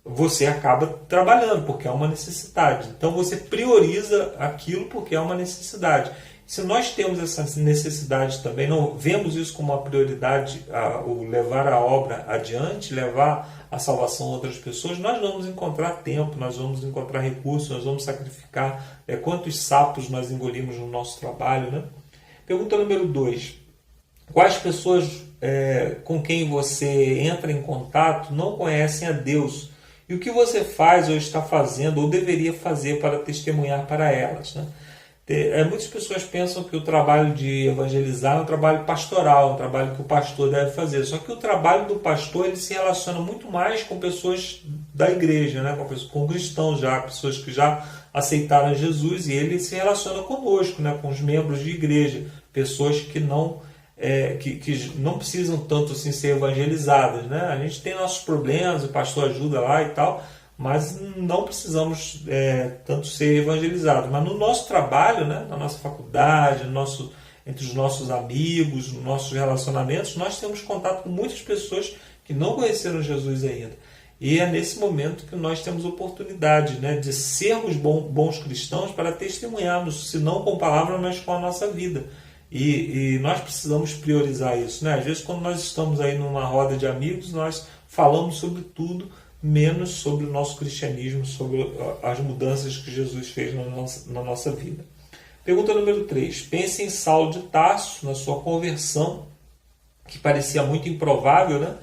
você acaba trabalhando porque é uma necessidade. Então você prioriza aquilo porque é uma necessidade. Se nós temos essa necessidade também, não vemos isso como uma prioridade, o levar a obra adiante, levar a salvação a outras pessoas, nós vamos encontrar tempo, nós vamos encontrar recursos, nós vamos sacrificar. Quantos sapos nós engolimos no nosso trabalho, né? Pergunta número 2. Quais pessoas com quem você entra em contato não conhecem a Deus? E o que você faz ou está fazendo ou deveria fazer para testemunhar para elas, né? Muitas pessoas pensam que o trabalho de evangelizar é um trabalho pastoral, um trabalho que o pastor deve fazer. Só que o trabalho do pastor, ele se relaciona muito mais com pessoas da igreja, né? Com cristãos já, pessoas que já aceitaram Jesus, e ele se relaciona conosco, né? Com os membros de igreja, pessoas que não precisam tanto assim ser evangelizadas, né? A gente tem nossos problemas, o pastor ajuda lá e tal, mas não precisamos tanto ser evangelizados. Mas no nosso trabalho, né, na nossa faculdade, entre os nossos amigos, nos nossos relacionamentos, nós temos contato com muitas pessoas que não conheceram Jesus ainda. E é nesse momento que nós temos oportunidade, né, de sermos bons cristãos para testemunharmos, se não com palavras, mas com a nossa vida. E nós precisamos priorizar isso, né? Às vezes, quando nós estamos aí numa roda de amigos, nós falamos sobre tudo, menos sobre o nosso cristianismo, sobre as mudanças que Jesus fez na nossa vida. Pergunta número 3. Pense em Saulo de Tarso, na sua conversão, que parecia muito improvável, né?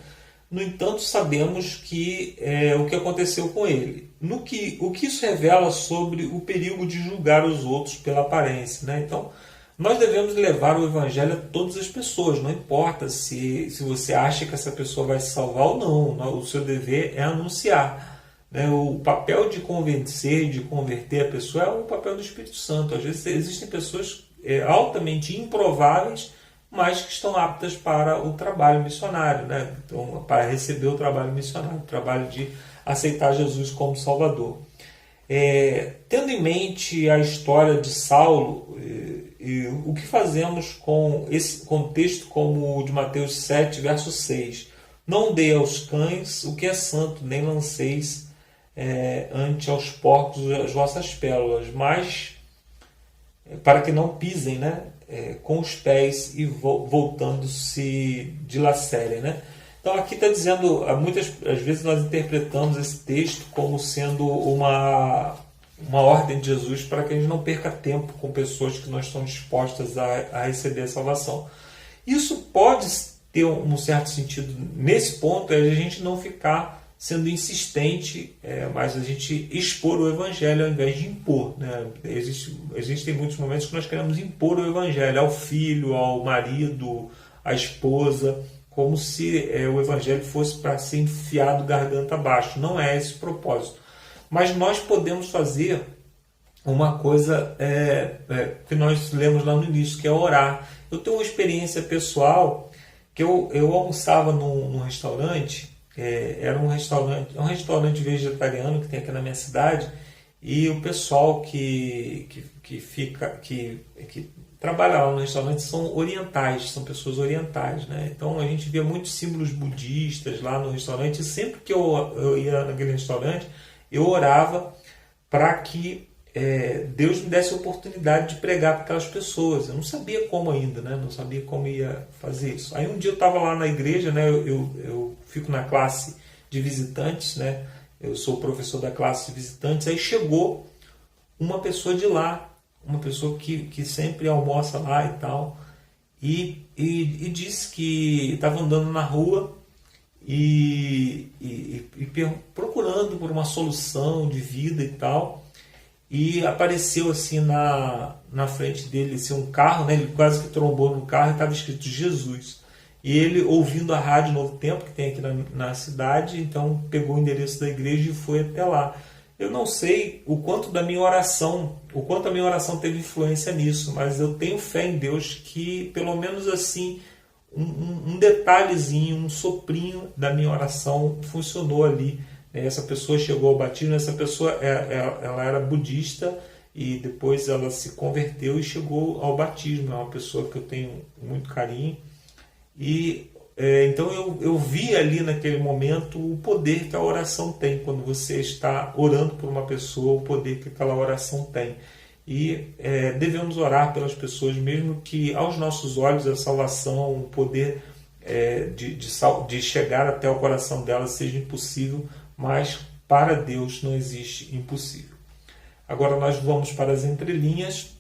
No entanto, sabemos que o que aconteceu com ele. O que isso revela sobre o perigo de julgar os outros pela aparência, né? Então, nós devemos levar o evangelho a todas as pessoas, não importa se você acha que essa pessoa vai se salvar ou não. O seu dever é anunciar, né? O papel de convencer, de converter a pessoa é o papel do Espírito Santo. Às vezes existem pessoas altamente improváveis, mas que estão aptas para o trabalho missionário, né? Então, para receber o trabalho missionário, o trabalho de aceitar Jesus como Salvador. Tendo em mente a história de Saulo, o que fazemos com esse contexto como o de Mateus 7, verso 6? Não dê aos cães o que é santo, nem lanceis ante aos porcos as vossas pérolas, mas para que não pisem, né, com os pés e voltando-se dilacerem, né? Então aqui está dizendo, às vezes nós interpretamos esse texto como sendo uma ordem de Jesus para que a gente não perca tempo com pessoas que não estão dispostas a receber a salvação. Isso pode ter um certo sentido nesse ponto, é a gente não ficar sendo insistente, mas a gente expor o Evangelho ao invés de impor, né? Existem muitos momentos que nós queremos impor o Evangelho ao filho, ao marido, à esposa, como se o Evangelho fosse para ser enfiado garganta abaixo. Não é esse o propósito. Mas nós podemos fazer uma coisa que nós lemos lá no início, que é orar. Eu tenho uma experiência pessoal que eu almoçava num restaurante. Era um restaurante vegetariano que tem aqui na minha cidade, e o pessoal que trabalha lá no restaurante são orientais, são pessoas orientais, né? Então a gente via muitos símbolos budistas lá no restaurante, e sempre que eu ia naquele restaurante eu orava para que Deus me desse a oportunidade de pregar para aquelas pessoas. Eu não sabia como ainda, né? Não sabia como ia fazer isso. Aí um dia eu estava lá na igreja, né? Eu fico na classe de visitantes, né? Eu sou professor da classe de visitantes. Aí chegou uma pessoa de lá, uma pessoa que sempre almoça lá e tal, e disse que estava andando na rua e procurando por uma solução de vida e tal. E apareceu assim na frente dele assim, um carro, né? Ele quase que trombou no carro e estava escrito Jesus. E ele, ouvindo a rádio Novo Tempo, que tem aqui na cidade, então pegou o endereço da igreja e foi até lá. Eu não sei o quanto a minha oração teve influência nisso, mas eu tenho fé em Deus que, pelo menos assim, um detalhezinho, um soprinho da minha oração funcionou ali. Essa pessoa chegou ao batismo. Essa pessoa ela era budista e depois ela se converteu e chegou ao batismo. É uma pessoa que eu tenho muito carinho. E então eu vi ali naquele momento o poder que a oração tem. Quando você está orando por uma pessoa, o poder que aquela oração tem. E devemos orar pelas pessoas, mesmo que aos nossos olhos a salvação, o poder de chegar até o coração delas seja impossível, mas para Deus não existe impossível. Agora nós vamos para as entrelinhas.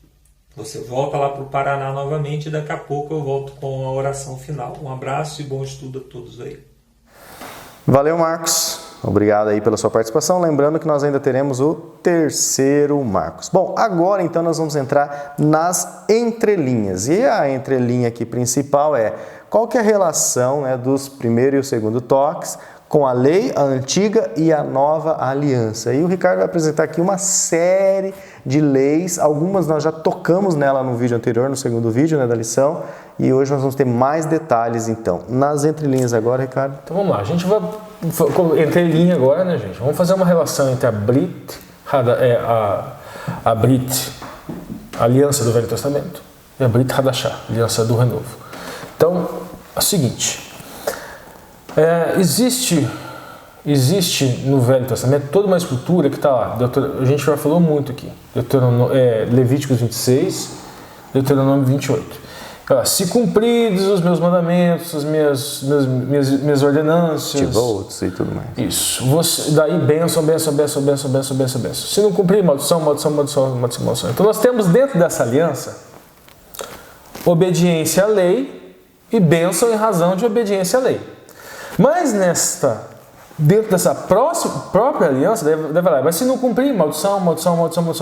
Você volta lá para o Paraná novamente e daqui a pouco eu volto com a oração final. Um abraço e bom estudo a todos aí. Valeu, Marcos. Obrigado aí pela sua participação. Lembrando que nós ainda teremos o terceiro Marcos. Bom, agora então nós vamos entrar nas entrelinhas. E a entrelinha aqui principal qual que é a relação, né, dos primeiro e o segundo toques com a lei, a antiga e a nova aliança. E o Ricardo vai apresentar aqui uma série de leis, algumas nós já tocamos nela no vídeo anterior, no segundo vídeo, né, da lição, e hoje nós vamos ter mais detalhes então. Nas entrelinhas agora, Ricardo. Então vamos lá, a gente vai entrelinha agora, né, gente? Vamos fazer uma relação entre a Brit, a aliança do Velho Testamento, e a Brit Hadashah, aliança do Renovo. Então, é o seguinte, existe no Velho Testamento toda uma escritura que está lá, a gente já falou muito aqui, Levíticos 26, Deuteronômio 28. Se cumpridos os meus mandamentos, as minhas ordenâncias, Tivotes e tudo mais. Isso. Daí bênção. Se não cumprir, maldição. Então nós temos dentro dessa aliança obediência à lei e bênção em razão de obediência à lei. Mas dentro dessa própria aliança, deve falar, mas se não cumprir, maldição.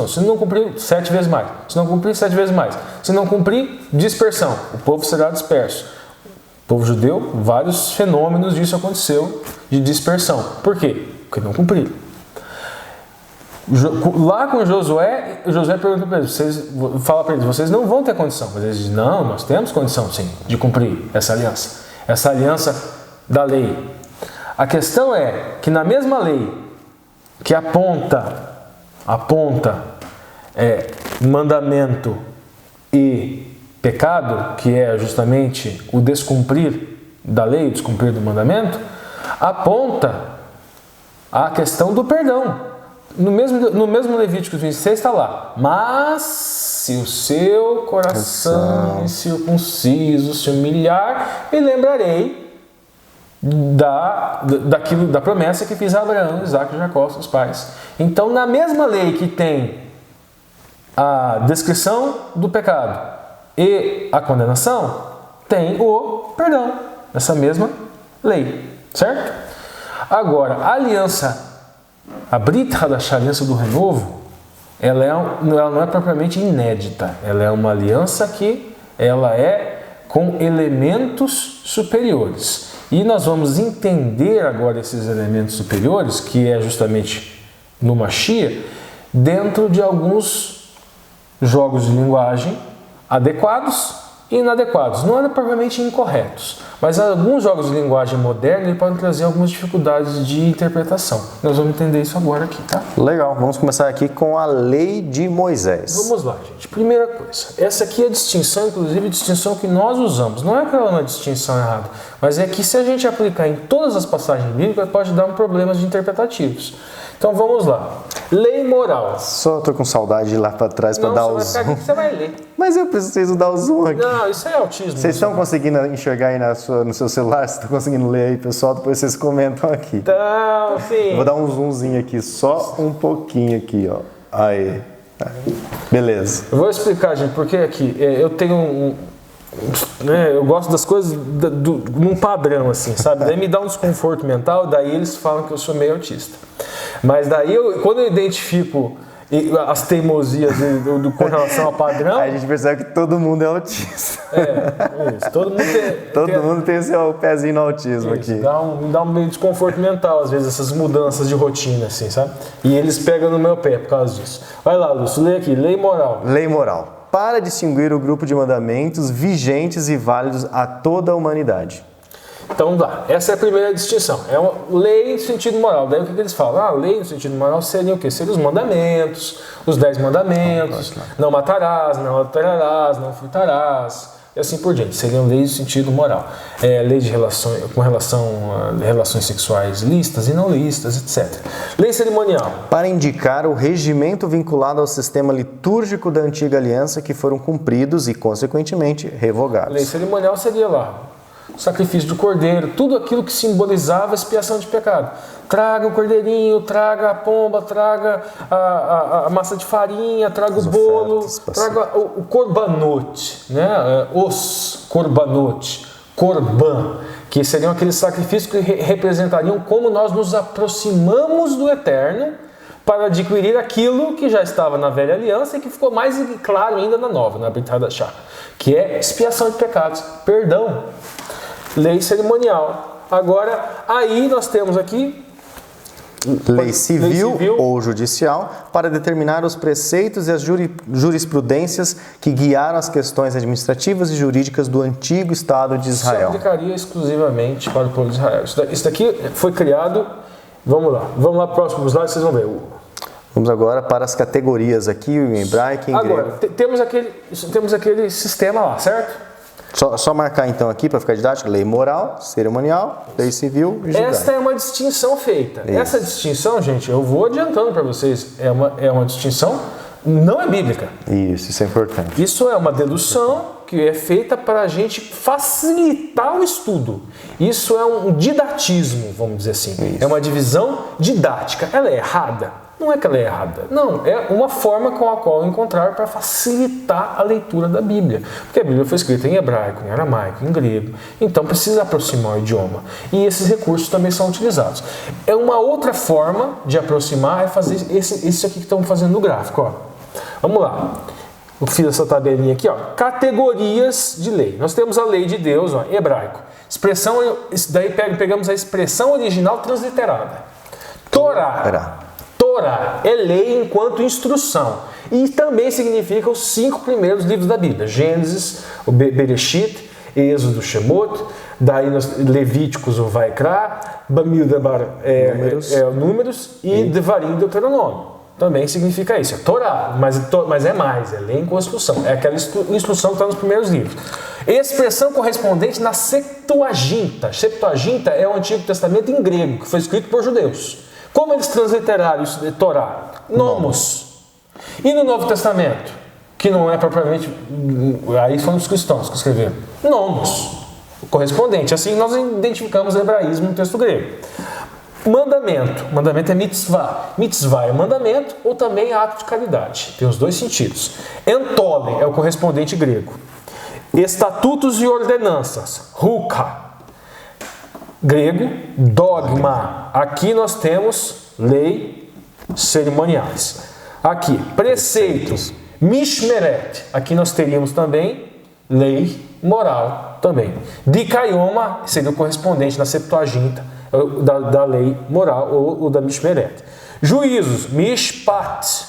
Se não cumprir, 7 vezes mais. Se não cumprir, 7 vezes mais. Se não cumprir, dispersão. O povo será disperso. O povo judeu, vários fenômenos disso aconteceu, de dispersão. Por quê? Porque não cumpriram. Lá com Josué pergunta para eles, fala para eles, vocês não vão ter condição. Mas eles dizem, não, nós temos condição sim, de cumprir essa aliança da lei. A questão é que na mesma lei que aponta aponta mandamento e pecado, que é justamente o descumprir da lei, o descumprir do mandamento, aponta a questão do perdão. No mesmo Levítico 26 está lá: mas se o seu coração incircunciso se humilhar, me lembrarei da promessa que fiz a Abraão, Isaque e Jacó, seus pais. Então, na mesma lei que tem a descrição do pecado e a condenação, tem o perdão, nessa mesma lei, certo? Agora, a aliança, a Brit Hadashah, a aliança do renovo, ela não é propriamente inédita, ela é uma aliança que ela é com elementos superiores. E nós vamos entender agora esses elementos superiores, que é justamente no Mashiach, dentro de alguns jogos de linguagem adequados e inadequados. Não eram propriamente incorretos, mas alguns jogos de linguagem moderna podem trazer algumas dificuldades de interpretação. Nós vamos entender isso agora aqui, tá? Legal, vamos começar aqui com a lei de Moisés. Vamos lá, gente. Primeira coisa, essa aqui é a distinção, inclusive a distinção que nós usamos. Não é que ela é uma distinção errada, mas é que se a gente aplicar em todas as passagens bíblicas, pode dar problemas interpretativos. Então vamos lá. Lei moral. Só tô com saudade de ir lá para trás para dar o zoom. Aqui que você vai ler. Mas eu preciso dar o zoom aqui. Não, isso é autismo. Vocês estão conseguindo enxergar aí no seu celular? Vocês estão conseguindo ler aí, pessoal? Depois vocês comentam aqui. Então, sim. Eu vou dar um zoomzinho aqui, só um pouquinho aqui, ó. Aí. Beleza. Eu vou explicar, gente, porque aqui eu tenho eu gosto das coisas num padrão, assim, sabe? Daí me dá um desconforto mental, daí eles falam que eu sou meio autista. Mas daí, quando eu identifico as teimosias com relação ao padrão... Aí a gente percebe que todo mundo é autista. Isso. Todo mundo tem seu pezinho no autismo isso, aqui. Me dá um meio desconforto mental, às vezes, essas mudanças de rotina, assim, sabe? E eles pegam no meu pé por causa disso. Vai lá, Lúcio, lê aqui. Lei moral. Lei moral. Para distinguir o grupo de mandamentos vigentes e válidos a toda a humanidade. Então, essa é a primeira distinção. É uma lei no sentido moral. Daí o que eles falam? A lei no sentido moral seria o quê? Seriam os mandamentos, os 10 mandamentos, não matarás, não adulterarás, não furtarás, e assim por diante. Seriam leis no sentido moral. Lei de com relação a relações sexuais lícitas e não lícitas, etc. Lei cerimonial. Para indicar o regimento vinculado ao sistema litúrgico da antiga aliança que foram cumpridos e, consequentemente, revogados. Lei cerimonial seria lá sacrifício do cordeiro, tudo aquilo que simbolizava a expiação de pecado. Traga o cordeirinho, traga a pomba, traga a massa de farinha, traga o bolo, traga o korbanot, né? Os korbanot, korban, que seriam aqueles sacrifícios que representariam como nós nos aproximamos do Eterno para adquirir aquilo que já estava na velha aliança e que ficou mais claro ainda na nova, na Brit Hadashah, que é expiação de pecados, perdão. Lei cerimonial. Agora, aí nós temos aqui lei civil ou judicial para determinar os preceitos e as jurisprudências que guiaram as questões administrativas e jurídicas do antigo Estado de Israel. Isso aplicaria exclusivamente para o povo de Israel. Isso daqui foi criado... Vamos lá, próximos slides, vocês vão ver. Vamos agora para as categorias aqui, em hebraico e em grego. Agora, temos aquele sistema lá, certo? Só marcar então aqui para ficar didático: lei moral, cerimonial, lei civil e judicial. Esta é uma distinção feita. Isso. Essa distinção, gente, eu vou adiantando para vocês, é uma distinção não é bíblica. Isso é importante. Isso é uma dedução que é feita para a gente facilitar o estudo. Isso é um didatismo, vamos dizer assim. Isso. É uma divisão didática. Ela é errada? Não é que ela é errada. Não, é uma forma com a qual encontrar para facilitar a leitura da Bíblia. Porque a Bíblia foi escrita em hebraico, em aramaico, em grego. Então precisa aproximar o idioma. E esses recursos também são utilizados. É uma outra forma de aproximar, é fazer isso aqui que estamos fazendo no gráfico. Ó. Vamos lá. Eu fiz essa tabelinha aqui. Ó. Categorias de lei. Nós temos a lei de Deus, ó, hebraico. Daí pegamos a expressão original transliterada. Torá. Torá é lei enquanto instrução e também significa os 5 primeiros livros da Bíblia: Gênesis, o Bereshit, Êxodo, Shemot, daí Levíticos, o Vaikra, Bamidbar, Números e Devarim, Deuteronômio. também significa isso, é Torá, mas é mais, é lei em construção, é aquela instrução que está nos primeiros livros. Expressão correspondente na Septuaginta. Septuaginta é o Antigo Testamento em grego, que foi escrito por judeus. Como eles transliteraram isso de Torá? Nomos. E no Novo Testamento, que não é propriamente, aí foram os cristãos que escreveram, nomos, correspondente. Assim nós identificamos o hebraísmo no texto grego. Mandamento é mitzvah. Mitzvah é mandamento ou também ato de caridade. Tem os dois sentidos. Entole é o correspondente grego. Estatutos e ordenanças. Ruka. Grego, dogma. Aqui nós temos lei, cerimoniais. Aqui, preceitos. Mishmeret. Aqui nós teríamos também lei moral também. Dikaioma seria o correspondente na Septuaginta da lei moral ou da Mishmeret. Juízos, Mishpat.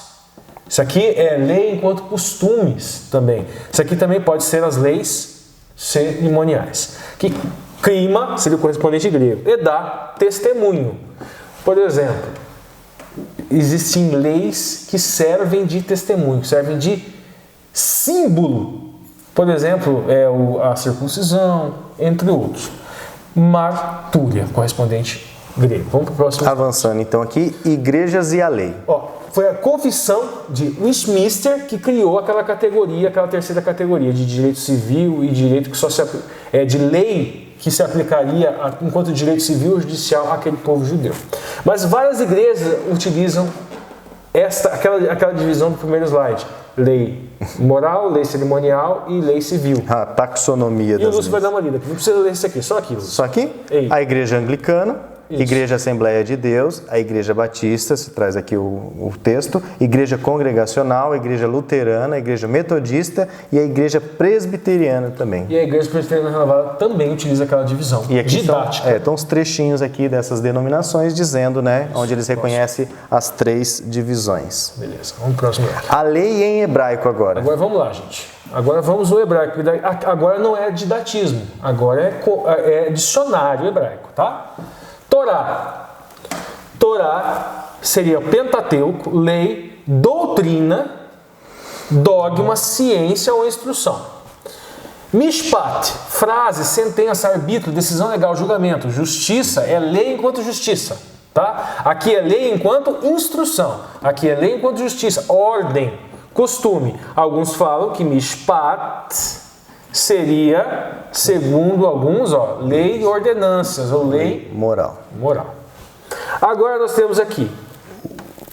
Isso aqui é lei enquanto costumes também. Isso aqui também pode ser as leis cerimoniais. Que clima seria o correspondente grego. Edá, testemunho. Por exemplo, existem leis que servem de testemunho, servem de símbolo. Por exemplo, a circuncisão, entre outros. Martúria, correspondente grego. Vamos para o próximo. Avançando então aqui, igrejas e a lei. Foi a confissão de Westminster que criou aquela categoria, aquela terceira categoria de direito civil e direito que só de lei que se aplicaria enquanto direito civil ou judicial àquele povo judeu. Mas várias igrejas utilizam aquela divisão do primeiro slide. Lei moral, lei cerimonial e lei civil. A taxonomia das leis. E o Lúcio vai dar uma lida. Não precisa ler isso aqui, só aquilo. Só aqui? Ei. A igreja anglicana, Isso. Igreja Assembleia de Deus, a Igreja Batista, se traz aqui o texto, Igreja Congregacional, a Igreja Luterana, a Igreja Metodista e a Igreja Presbiteriana também. E a Igreja Presbiteriana Renovada também utiliza aquela divisão E aqui didática. estão uns trechinhos aqui dessas denominações dizendo, onde eles reconhecem as 3 divisões. Beleza, vamos pro próximo. A lei em hebraico agora. Agora vamos lá, gente. Agora vamos no hebraico. Agora não é didatismo, agora é dicionário hebraico, tá? Torá. Torá seria Pentateuco, lei, doutrina, dogma, ciência ou instrução. Mishpat, frase, sentença, arbítrio, decisão legal, julgamento. Justiça é lei enquanto justiça, tá? Aqui é lei enquanto instrução. Aqui é lei enquanto justiça. Ordem, costume. Alguns falam que Mishpat seria, segundo alguns, lei e ordenanças, ou lei moral. Agora nós temos aqui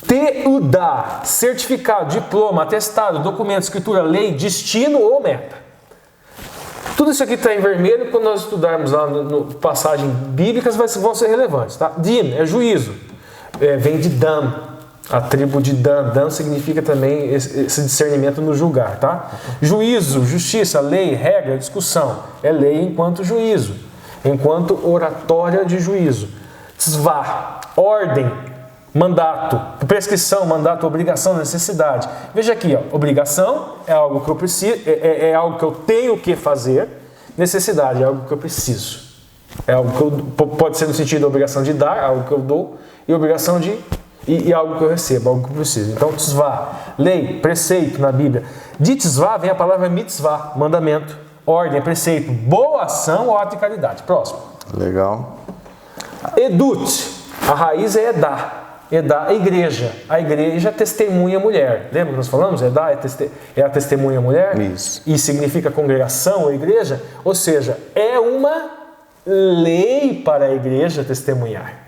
Teudá, certificado, diploma, atestado, documento, escritura, lei, destino ou meta. Tudo isso aqui está em vermelho, quando nós estudarmos lá no passagem bíblicas vão ser relevantes. Tá? Din é juízo, vem de Dan, a tribo de Dan. Dan significa também esse discernimento no julgar. Tá? Juízo, justiça, lei, regra, discussão. É lei enquanto juízo, enquanto oratória de juízo. Tzvah, ordem, mandato, prescrição, mandato, obrigação, necessidade. Veja aqui, obrigação é algo que eu preciso, é algo que eu tenho que fazer. Necessidade é algo que eu preciso. É algo que pode ser no sentido da obrigação de dar, algo que eu dou, e obrigação de e algo que eu recebo, algo que eu preciso. Então, tzvah, lei, preceito na Bíblia. De tzvah vem a palavra mitzvah, mandamento, ordem, preceito, boa ação ou ato de caridade. Próximo. Legal. Edut, a raiz é edá. Edá é igreja. A igreja testemunha mulher. Lembra que nós falamos? Edá é a testemunha mulher? Isso. E significa congregação ou igreja? Ou seja, é uma lei para a igreja testemunhar.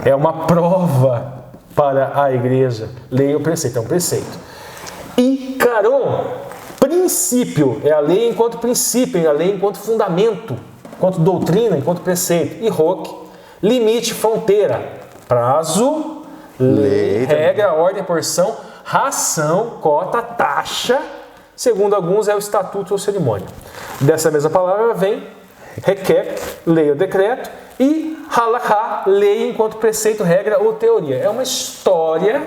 É uma prova para a igreja. Lei ou preceito? É um preceito. E caron, princípio. É a lei enquanto princípio, é a lei enquanto fundamento, enquanto doutrina, enquanto preceito. E roque, limite, fronteira. Prazo, lei, regra, ordem, porção, ração, cota, taxa. Segundo alguns, é o estatuto ou cerimônia. Dessa mesma palavra vem requer, lei ou decreto, e halakha, lei enquanto preceito, regra ou teoria. É uma história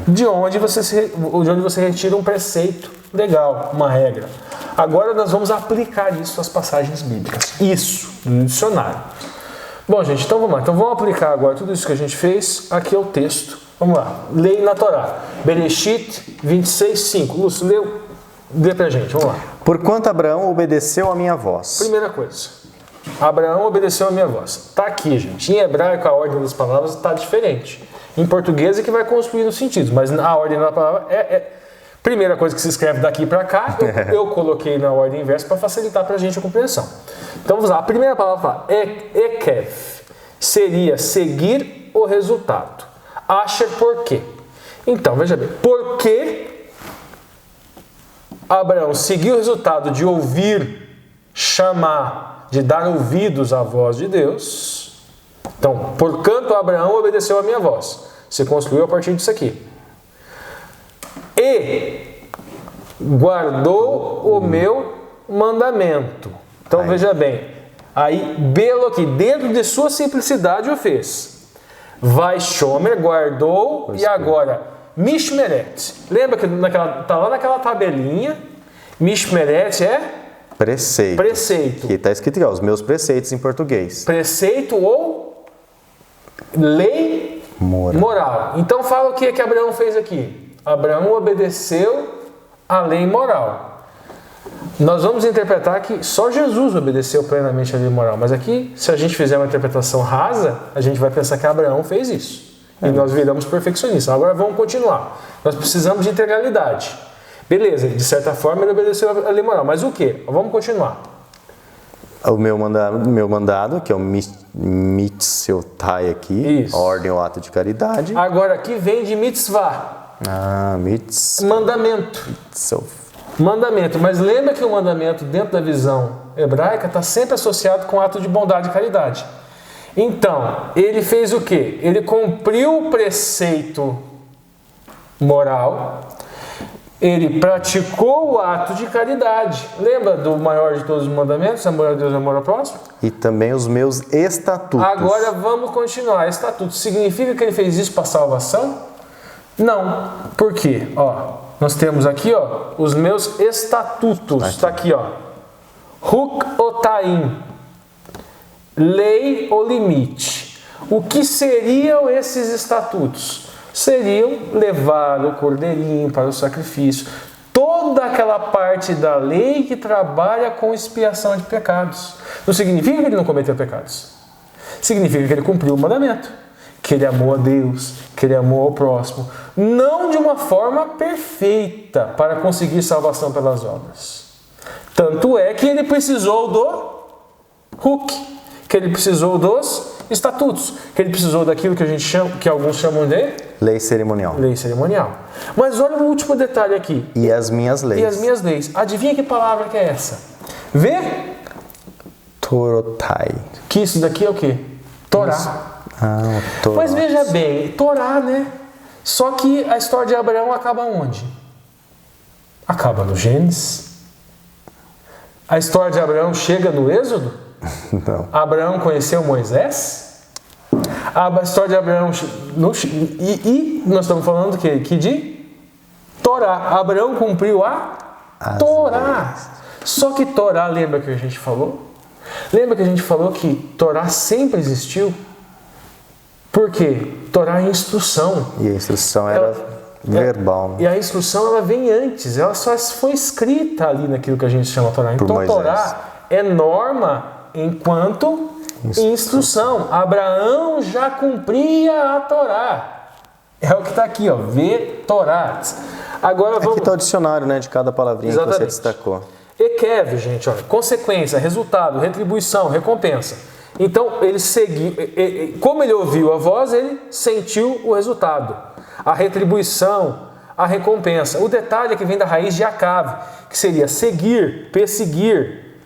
de onde você retira um preceito legal, uma regra. Agora nós vamos aplicar isso às passagens bíblicas. Isso, no dicionário. Bom, gente, então vamos lá. Então vamos aplicar agora tudo isso que a gente fez aqui ao texto Vamos lá. Lei na Torá. Bereshit 26:5. Lúcio, lê pra gente. Vamos lá. Porquanto Abraão obedeceu a minha voz. Primeira coisa. Abraão obedeceu a minha voz. Tá aqui, gente. Em hebraico a ordem das palavras está diferente. Em português é que vai construindo sentidos, mas a ordem da palavra primeira coisa que se escreve daqui para cá, eu coloquei na ordem inversa para facilitar para a gente a compreensão. Então vamos lá, a primeira palavra fala ekev, seria seguir o resultado. Asher, por quê? Então, veja bem, por que Abraão seguiu o resultado de ouvir, chamar, de dar ouvidos à voz de Deus? Então, porquanto Abraão obedeceu a minha voz. Você construiu a partir disso aqui. E guardou o meu mandamento. Então, veja bem. Aí, belo aqui, dentro de sua simplicidade o fez. Vai Shomer, guardou, e agora, Mishmeret. Lembra que está lá naquela tabelinha? Mishmeret é? Preceito. Preceito. Que está escrito aqui, os meus preceitos em português. Preceito ou lei moral. Então fala o que Abraão fez aqui. Abraão obedeceu a lei moral. Nós vamos interpretar que só Jesus obedeceu plenamente a lei moral. Mas aqui, se a gente fizer uma interpretação rasa, a gente vai pensar que Abraão fez isso. E nós viramos perfeccionistas. Agora vamos continuar. Nós precisamos de integralidade. Beleza, de certa forma ele obedeceu a lei moral. Mas o que? Vamos continuar. O meu mandado, que é o mitzvotai aqui, Isso. ordem ou ato de caridade. Agora aqui vem de mitzvah. Mandamento. Mandamento. Mas lembra que o mandamento, dentro da visão hebraica, está sempre associado com ato de bondade e caridade. Então, ele fez o quê? Ele cumpriu o preceito moral. Ele praticou o ato de caridade. Lembra do maior de todos os mandamentos? Amor a Deus e amor ao próximo? E também os meus estatutos. Agora vamos continuar. Estatutos. Significa que ele fez isso para salvação? Não. Por quê? Nós temos aqui os meus estatutos. Está aqui. Huk otaim. Lei ou limite. O que seriam esses estatutos? Seriam levar o cordeirinho para o sacrifício. Toda aquela parte da lei que trabalha com expiação de pecados. Não significa que ele não cometeu pecados. Significa que ele cumpriu o mandamento. Que ele amou a Deus, que ele amou ao próximo. Não de uma forma perfeita para conseguir salvação pelas obras. Tanto é que ele precisou do Huk, que ele precisou dos estatutos, que ele precisou daquilo que a gente chama, que alguns chamam de lei cerimonial. Lei cerimonial. Mas olha o último detalhe aqui. E as minhas leis. E as minhas leis. Adivinha que palavra que é essa? Vê? Torotai. Que isso daqui é o quê? Torá. Torá. Mas veja bem, Torá, né? Só que a história de Abraão acaba onde? Acaba no Gênesis. A história de Abraão chega no Êxodo? Não. Abraão conheceu Moisés? A história de Abraão... E nós estamos falando que de Torá. Abraão cumpriu a Torá. Só que Torá, lembra que a gente falou? Lembra que a gente falou que Torá sempre existiu? Por quê? Torá é instrução. E a instrução era verbal. Né? E a instrução ela vem antes. Ela só foi escrita ali naquilo que a gente chama Torá. Então Torá é norma enquanto instrução. Abraão já cumpria a Torá. É o que está aqui, vê Torá. Agora vamos... Aqui está o dicionário, né, de cada palavrinha. Exatamente. Que você destacou. Ekev, gente, consequência, resultado, retribuição, recompensa. Então, ele seguiu, como ele ouviu a voz, ele sentiu o resultado. A retribuição, a recompensa. O detalhe é que vem da raiz de Akav, que seria seguir, perseguir.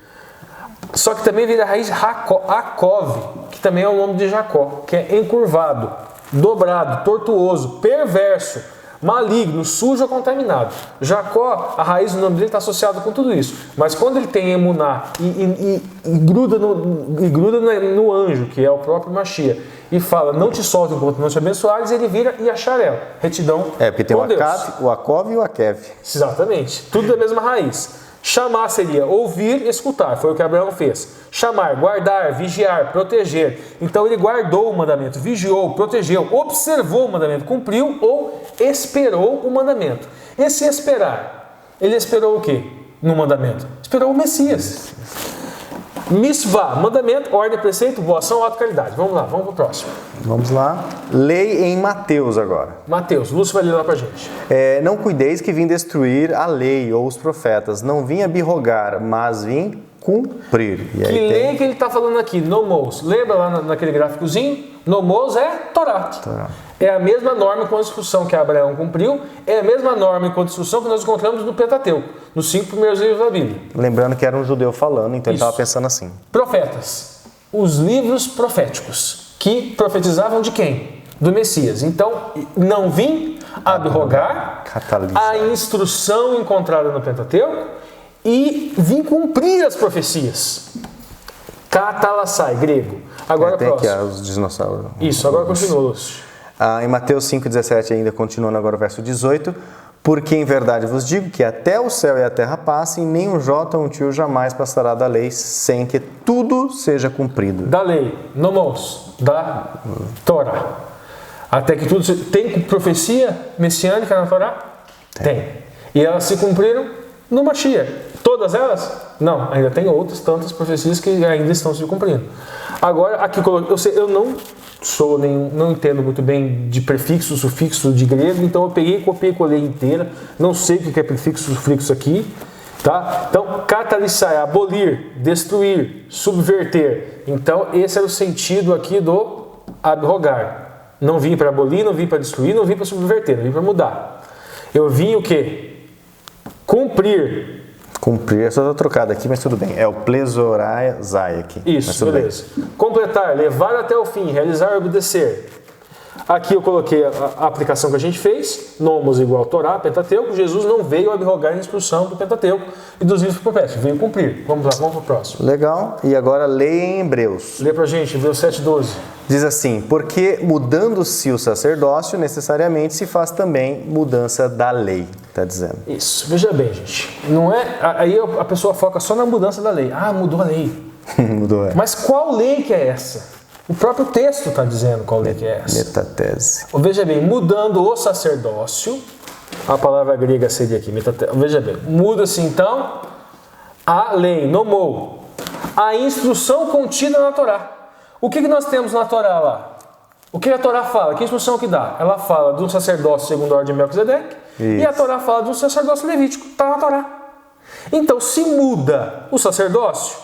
Só que também vem da raiz Akov, que também é o nome de Jacó, que é encurvado, dobrado, tortuoso, perverso, maligno, sujo ou contaminado. Jacó, a raiz do nome dele está associada com tudo isso. Mas quando ele tem emuná e gruda no anjo, que é o próprio Mashiach, e fala, não te solte enquanto não te abençoares, ele vira Yasharel, retidão. Porque tem o Akov e o Akev. Exatamente, tudo da mesma raiz. Chamar seria ouvir, escutar. Foi o que Abraão fez. Chamar, guardar, vigiar, proteger. Então ele guardou o mandamento, vigiou, protegeu, observou o mandamento, cumpriu ou esperou o mandamento. Esse esperar, ele esperou o quê no mandamento? Esperou o Messias. Mitzvah, mandamento, ordem, preceito, boa ação, autocaridade. Vamos lá, vamos para o próximo. Vamos lá. Lei em Mateus agora. Mateus, Lúcio vai ler lá para a gente. Não cuideis que vim destruir a lei ou os profetas. Não vim abirrogar, mas vim cumprir. E aí que lei que ele está falando aqui? Nomos. Lembra lá naquele gráficozinho? Nomos é Torá. É a mesma norma e constituição que Abraão cumpriu, é a mesma norma e constituição que nós encontramos no Pentateuco, nos 5 primeiros livros da Bíblia. Lembrando que era um judeu falando, então ele estava pensando assim. Profetas. Os livros proféticos, que profetizavam de quem? Do Messias. Então, não vim abrogar a instrução encontrada no Pentateuco e vim cumprir as profecias. Katalassai, grego. Agora tem próximo. aqui os dinossauros. Isso, agora continua, Lúcio. Em Mateus 5,17 ainda, continuando agora o verso 18, porque em verdade vos digo que até o céu e a terra passem, nem um jota ou um tio jamais passará da lei, sem que tudo seja cumprido. Da lei, nomos, da Torá. Até que tudo seja... Tem profecia messiânica na Torá? Tem. E elas se cumpriram no Mashiach. Todas elas? Não, ainda tem outras tantas profecias que ainda estão se cumprindo. Agora, aqui eu não entendo muito bem de prefixo, sufixo de grego, então eu peguei, copiei e colei inteira. Não sei o que é prefixo, sufixo aqui. Tá? Então, catalissar, abolir, destruir, subverter. Então, esse era o sentido aqui do abrogar. Não vim para abolir, não vim para destruir, não vim para subverter, não vim para mudar. Eu vim o quê? Cumprir. Cumprir, eu só estou trocado aqui, mas tudo bem. É o plezorazai aqui. Isso, beleza. Bem. Completar, levar até o fim, realizar e obedecer. Aqui eu coloquei a aplicação que a gente fez. Nomos igual Torá, Pentateuco. Jesus não veio abrogar a instrução do Pentateuco e dos livros proféticos. Veio cumprir. Vamos lá, vamos para o próximo. Legal. E agora lei em Hebreus. Lê para a gente, Hebreus 7,12. Diz assim, porque mudando-se o sacerdócio, necessariamente se faz também mudança da lei. Está dizendo. Isso. Veja bem, gente. Não é, aí a pessoa foca só na mudança da lei. Ah, mudou a lei. Mudou, é. Mas qual lei que é essa? O próprio texto está dizendo qual lei que é essa. Metatese. Veja bem, mudando o sacerdócio, a palavra grega seria aqui, metatese. Veja bem, muda-se então a lei, nomou, a instrução contida na Torá. O que nós temos na Torá lá? O que a Torá fala? Que instrução que dá? Ela fala de um sacerdócio segundo a ordem de Melquisedeque e a Torá fala de um sacerdócio levítico. Está na Torá. Então, se muda o sacerdócio,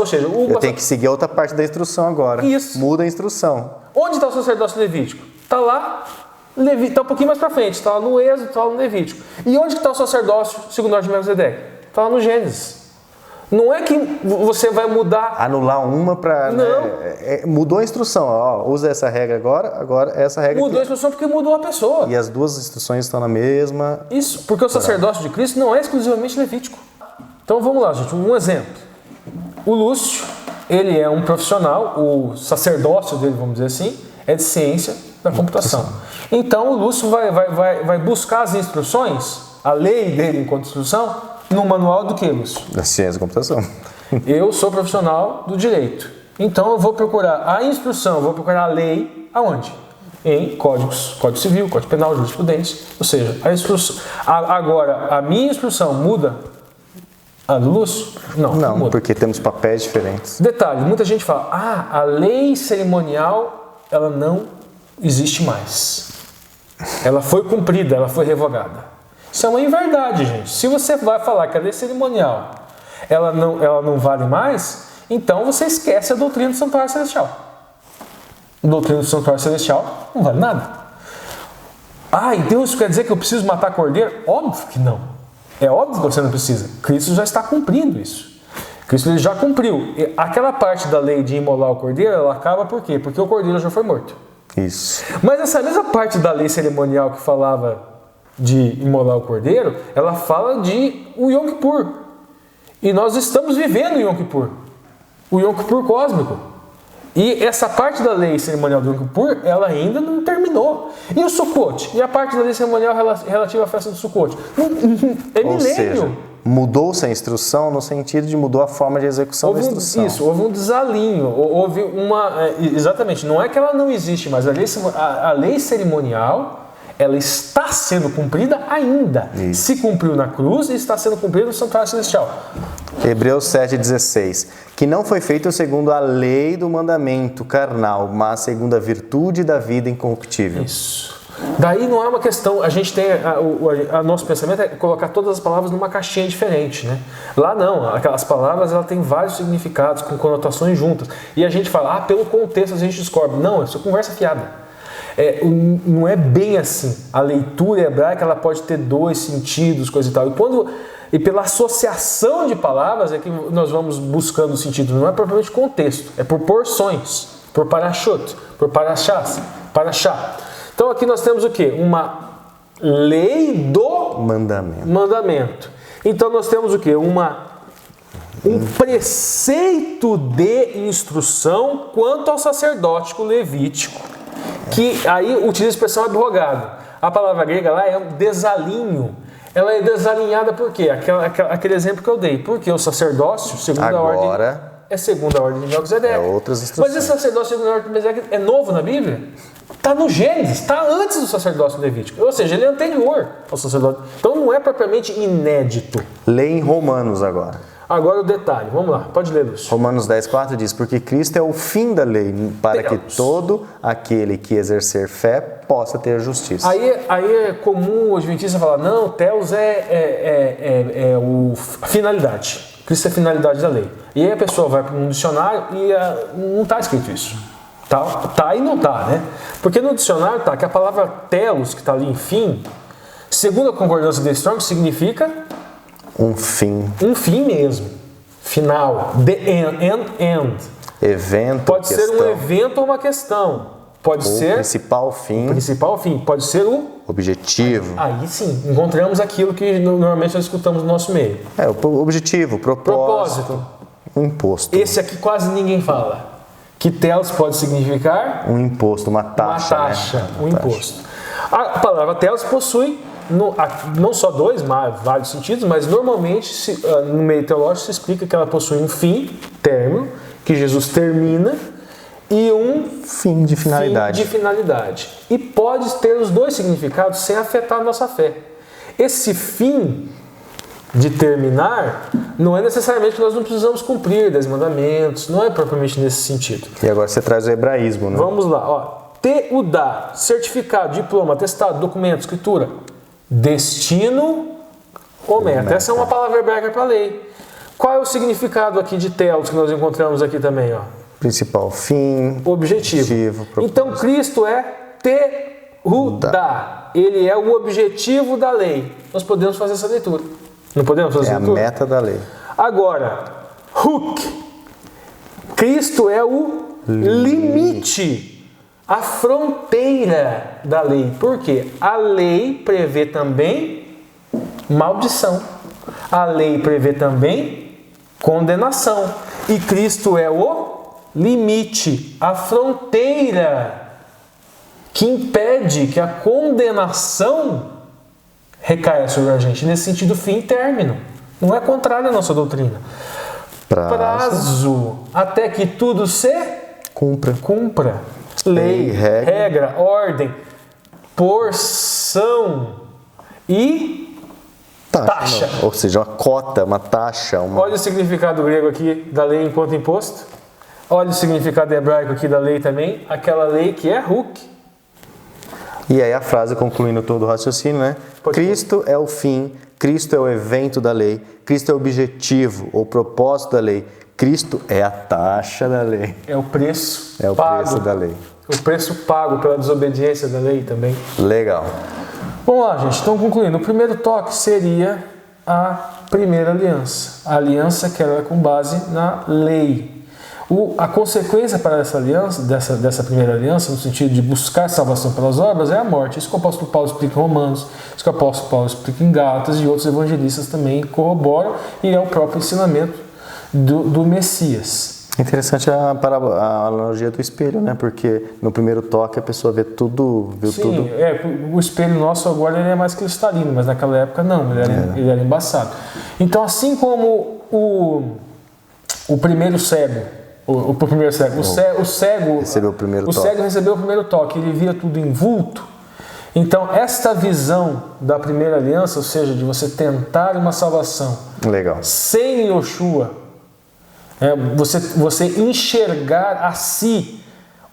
ou seja... Eu tenho que seguir a outra parte da instrução agora. Isso. Muda a instrução. Onde está o sacerdócio levítico? Está lá, está um pouquinho mais para frente, está lá no Êxodo, está lá no Levítico. E onde está o sacerdócio segundo a ordem de Melquisedeque? Está lá no Gênesis. Não é que você vai mudar... Anular uma para... Não. Né, mudou a instrução. Ó, usa essa regra agora essa regra... Mudou a instrução porque mudou a pessoa. E as duas instruções estão na mesma... Isso, porque o sacerdócio de Cristo não é exclusivamente levítico. Então vamos lá, gente, um exemplo. O Lúcio, ele é um profissional, o sacerdócio dele, vamos dizer assim, é de ciência da computação. Então o Lúcio vai buscar as instruções, a lei dele enquanto instrução, no manual do que, Lúcio? Da ciência da computação. Eu sou profissional do direito. Então eu vou procurar a instrução, vou procurar a lei, aonde? Em códigos, Código Civil, Código Penal, Jurisprudência. Ou seja, a instrução. Agora, a minha instrução muda a do Lúcio? Não muda. Porque temos papéis diferentes. Detalhe, muita gente fala, a lei cerimonial, ela não existe mais. Ela foi cumprida, ela foi revogada. Isso é uma inverdade, gente. Se você vai falar que a lei cerimonial, ela não vale mais, então você esquece a doutrina do Santuário Celestial. A doutrina do Santuário Celestial não vale nada. Então isso quer dizer que eu preciso matar cordeiro? Óbvio que não. É óbvio que você não precisa. Cristo já está cumprindo isso. Cristo ele já cumpriu. E aquela parte da lei de imolar o cordeiro, ela acaba por quê? Porque o cordeiro já foi morto. Isso. Mas essa mesma parte da lei cerimonial que falava de imolar o cordeiro, ela fala de o Yom Kippur. E nós estamos vivendo o Yom Kippur. O Yom Kippur cósmico. E essa parte da lei cerimonial do Yom Kippur, ela ainda não terminou. E o Sukkot? E a parte da lei cerimonial relativa à festa do Sukkot? É Ou milênio. seja, mudou-se a instrução no sentido de mudou a forma de execução da instrução. Isso, houve um desalinho, houve uma... exatamente, não é que ela não existe, mas a lei cerimonial, ela está sendo cumprida ainda. Isso. Se cumpriu na cruz e está sendo cumprida no santuário celestial. Hebreus 7,16, que não foi feito segundo a lei do mandamento carnal, mas segundo a virtude da vida incorruptível. Isso. Daí não é uma questão, a gente tem, nosso pensamento é colocar todas as palavras numa caixinha diferente, né? Lá não, aquelas palavras ela tem vários significados, com conotações juntas. E a gente fala, pelo contexto a gente descobre. Não, isso é conversa fiada. Não é bem assim. A leitura hebraica ela pode ter dois sentidos, coisa e tal. E pela associação de palavras é que nós vamos buscando o sentido. Não é propriamente contexto, é por porções, por parashut, por parashás, parashá. Então aqui nós temos o quê? Uma lei do mandamento. Então nós temos o quê? Um preceito de instrução quanto ao sacerdótico levítico, que aí utiliza a expressão advogado. A palavra grega lá é um desalinho. Ela é desalinhada por quê? Aquele exemplo que eu dei. Porque o sacerdócio, segundo a ordem, é segundo a ordem de Melquisedeque. Outras instruções. Mas esse sacerdócio segundo a ordem de Melquisedeque é novo na Bíblia? Está no Gênesis, está antes do sacerdócio levítico. Ou seja, ele é anterior ao sacerdócio. Então não é propriamente inédito. Lê em Romanos agora. Agora o detalhe, vamos lá, pode ler, Lúcio. Romanos 10,4 diz, porque Cristo é o fim da lei, para que todo aquele que exercer fé possa ter justiça. Aí é comum o adventista falar, não, Teos é a finalidade. Cristo é a finalidade da lei. E aí a pessoa vai para um dicionário e não está escrito isso. Tá e não tá, né? Porque no dicionário tá que a palavra telos, que está ali em fim, segundo a concordância de Strong, significa... Um fim. Um fim mesmo. Final. The end. Evento, pode questão. ser um evento ou uma questão. Pode ser... Principal fim. Principal fim. Pode ser o... Objetivo. Aí sim, encontramos aquilo que normalmente nós escutamos no nosso meio. O objetivo, propósito. Um imposto. Esse aqui quase ninguém fala. Que telos pode significar? Um imposto, uma taxa. Uma taxa, né? um imposto. A palavra telos possui não só dois, mas vários sentidos, mas normalmente no meio teológico se explica que ela possui um fim, término, que Jesus termina, e um fim de finalidade. E pode ter os dois significados sem afetar a nossa fé. Esse fim de terminar não é necessariamente que nós não precisamos cumprir 10 mandamentos, não é propriamente nesse sentido. E agora você traz o hebraísmo, né? Vamos lá, ó. Teudá, certificado, diploma, atestado, documento, escritura, destino ou meta. Essa é uma palavra hebraica para lei. Qual é o significado aqui de telos que nós encontramos aqui também, ó? Principal fim, objetivo. Então Cristo é Teudá. Ele é o objetivo da lei. Nós podemos fazer essa leitura. Não podemos fazer essa leitura? É a meta da lei. Agora, Huk. Cristo é o limite. A fronteira da lei. Por quê? A lei prevê também maldição. A lei prevê também condenação. E Cristo é o limite, a fronteira que impede que a condenação recaia sobre a gente. Nesse sentido, fim e término. Não é contrário à nossa doutrina. Prazo. Até que tudo se cumpra. Lei, regra, ordem, porção e taxa. Ou seja, uma cota, uma taxa. Olha o significado grego aqui da lei enquanto imposto. Olha o significado hebraico aqui da lei também. Aquela lei que é Huk. E aí a frase concluindo todo o raciocínio, né? Cristo é o fim, Cristo é o evento da lei, Cristo é o objetivo ou propósito da lei. Cristo é a taxa da lei. É o preço pago. É o preço da lei. O preço pago pela desobediência da lei também. Legal. Vamos lá, gente. Então, concluindo. O primeiro toque seria a primeira aliança. A aliança que era com base na lei. A consequência para essa aliança, dessa primeira aliança, no sentido de buscar salvação pelas obras, é a morte. Isso que o apóstolo Paulo explica em Romanos, isso que o apóstolo Paulo explica em Gálatas e outros evangelistas também corroboram, e é o próprio ensinamento do Messias. Interessante a analogia do espelho, né? Porque no primeiro toque a pessoa vê tudo, tudo. O espelho nosso agora ele é mais cristalino, mas naquela época não, ele era embaçado. Então, assim como o primeiro cego, o cego recebeu o primeiro toque, ele via tudo em vulto. Então, esta visão da primeira aliança, ou seja, de você tentar uma salvação sem Yoshua, você enxergar a si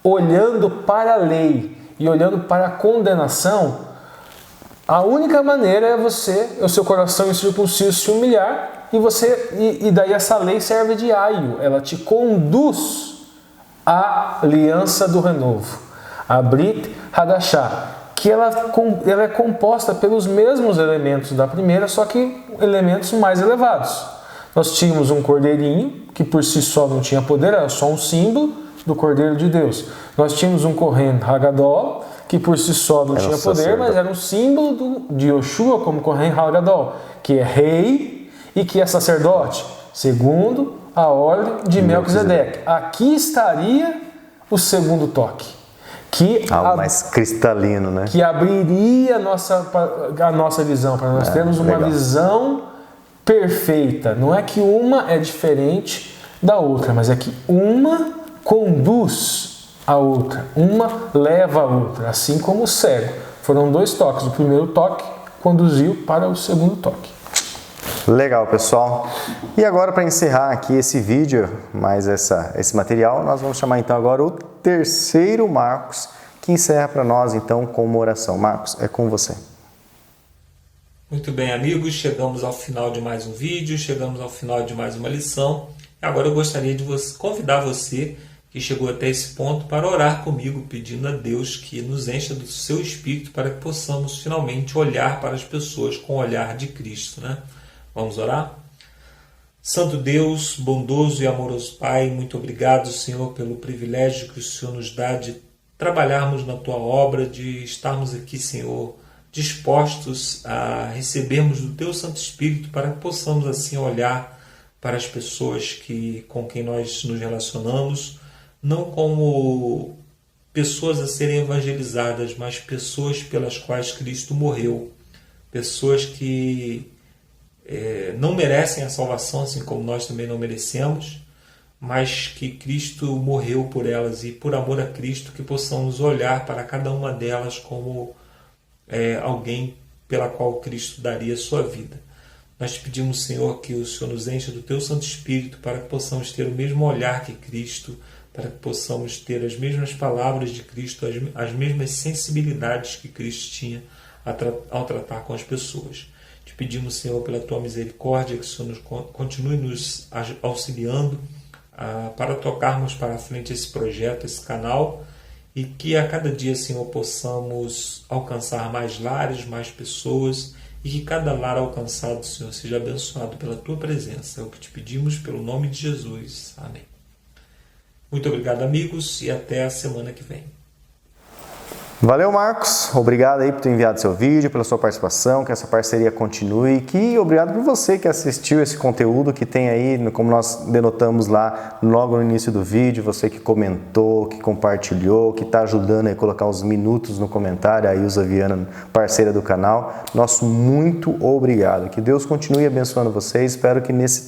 olhando para a lei e olhando para a condenação, a única maneira é o seu coração incircunciso se humilhar e daí essa lei serve de aio, ela te conduz à aliança do renovo, a Brit Hadashah, que ela é composta pelos mesmos elementos da primeira, só que elementos mais elevados. Nós tínhamos um cordeirinho, que por si só não tinha poder, era só um símbolo do Cordeiro de Deus. Nós tínhamos um Kohen Hagadol, que por si só não tinha poder, mas era um símbolo de Yoshua como Kohen Hagadol, que é rei e que é sacerdote, segundo a ordem de Melquisedeque. Aqui estaria o segundo toque. Algo mais cristalino, né? Que abriria a nossa visão, para nós termos uma visão perfeita. Não é que uma é diferente da outra, mas é que uma conduz a outra, uma leva a outra, assim como o cego. Foram 2 toques. O primeiro toque conduziu para o segundo toque. Legal, pessoal. E agora, para encerrar aqui esse vídeo, mais esse material, nós vamos chamar então agora o terceiro Marcos, que encerra para nós então com uma oração. Marcos, é com você. Muito bem, amigos, chegamos ao final de mais um vídeo, chegamos ao final de mais uma lição. Agora eu gostaria de convidar você que chegou até esse ponto para orar comigo, pedindo a Deus que nos encha do seu Espírito para que possamos finalmente olhar para as pessoas com o olhar de Cristo, né? Vamos orar? Santo Deus, bondoso e amoroso Pai, muito obrigado, Senhor, pelo privilégio que o Senhor nos dá de trabalharmos na Tua obra, de estarmos aqui, Senhor, dispostos a recebermos do Teu Santo Espírito para que possamos assim olhar para as pessoas com quem nós nos relacionamos, não como pessoas a serem evangelizadas, mas pessoas pelas quais Cristo morreu, pessoas que não merecem a salvação, assim como nós também não merecemos, mas que Cristo morreu por elas, e por amor a Cristo que possamos olhar para cada uma delas como alguém pela qual Cristo daria sua vida. Nós te pedimos, Senhor, que o Senhor nos encha do Teu Santo Espírito para que possamos ter o mesmo olhar que Cristo, para que possamos ter as mesmas palavras de Cristo, as mesmas sensibilidades que Cristo tinha ao tratar com as pessoas. Te pedimos, Senhor, pela Tua misericórdia, que o Senhor continue nos auxiliando para tocarmos para frente esse projeto, esse canal, e que a cada dia, Senhor, possamos alcançar mais lares, mais pessoas, e que cada lar alcançado, Senhor, seja abençoado pela Tua presença. É o que te pedimos pelo nome de Jesus. Amém. Muito obrigado, amigos, e até a semana que vem. Valeu, Marcos. Obrigado aí por ter enviado seu vídeo, pela sua participação, que essa parceria continue. Obrigado por você que assistiu esse conteúdo, que tem aí, como nós denotamos lá logo no início do vídeo, você que comentou, que compartilhou, que está ajudando a colocar uns minutos no comentário, a Ilza Viana, parceira do canal. Nosso muito obrigado. Que Deus continue abençoando vocês. Espero que nesses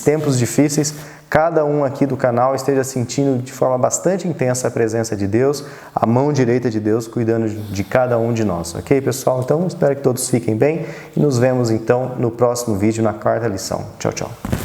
tempos difíceis, cada um aqui do canal esteja sentindo de forma bastante intensa a presença de Deus, a mão direita de Deus cuidando de cada um de nós. Ok, pessoal? Então, espero que todos fiquem bem e nos vemos então no próximo vídeo, na 4ª lição. Tchau, tchau.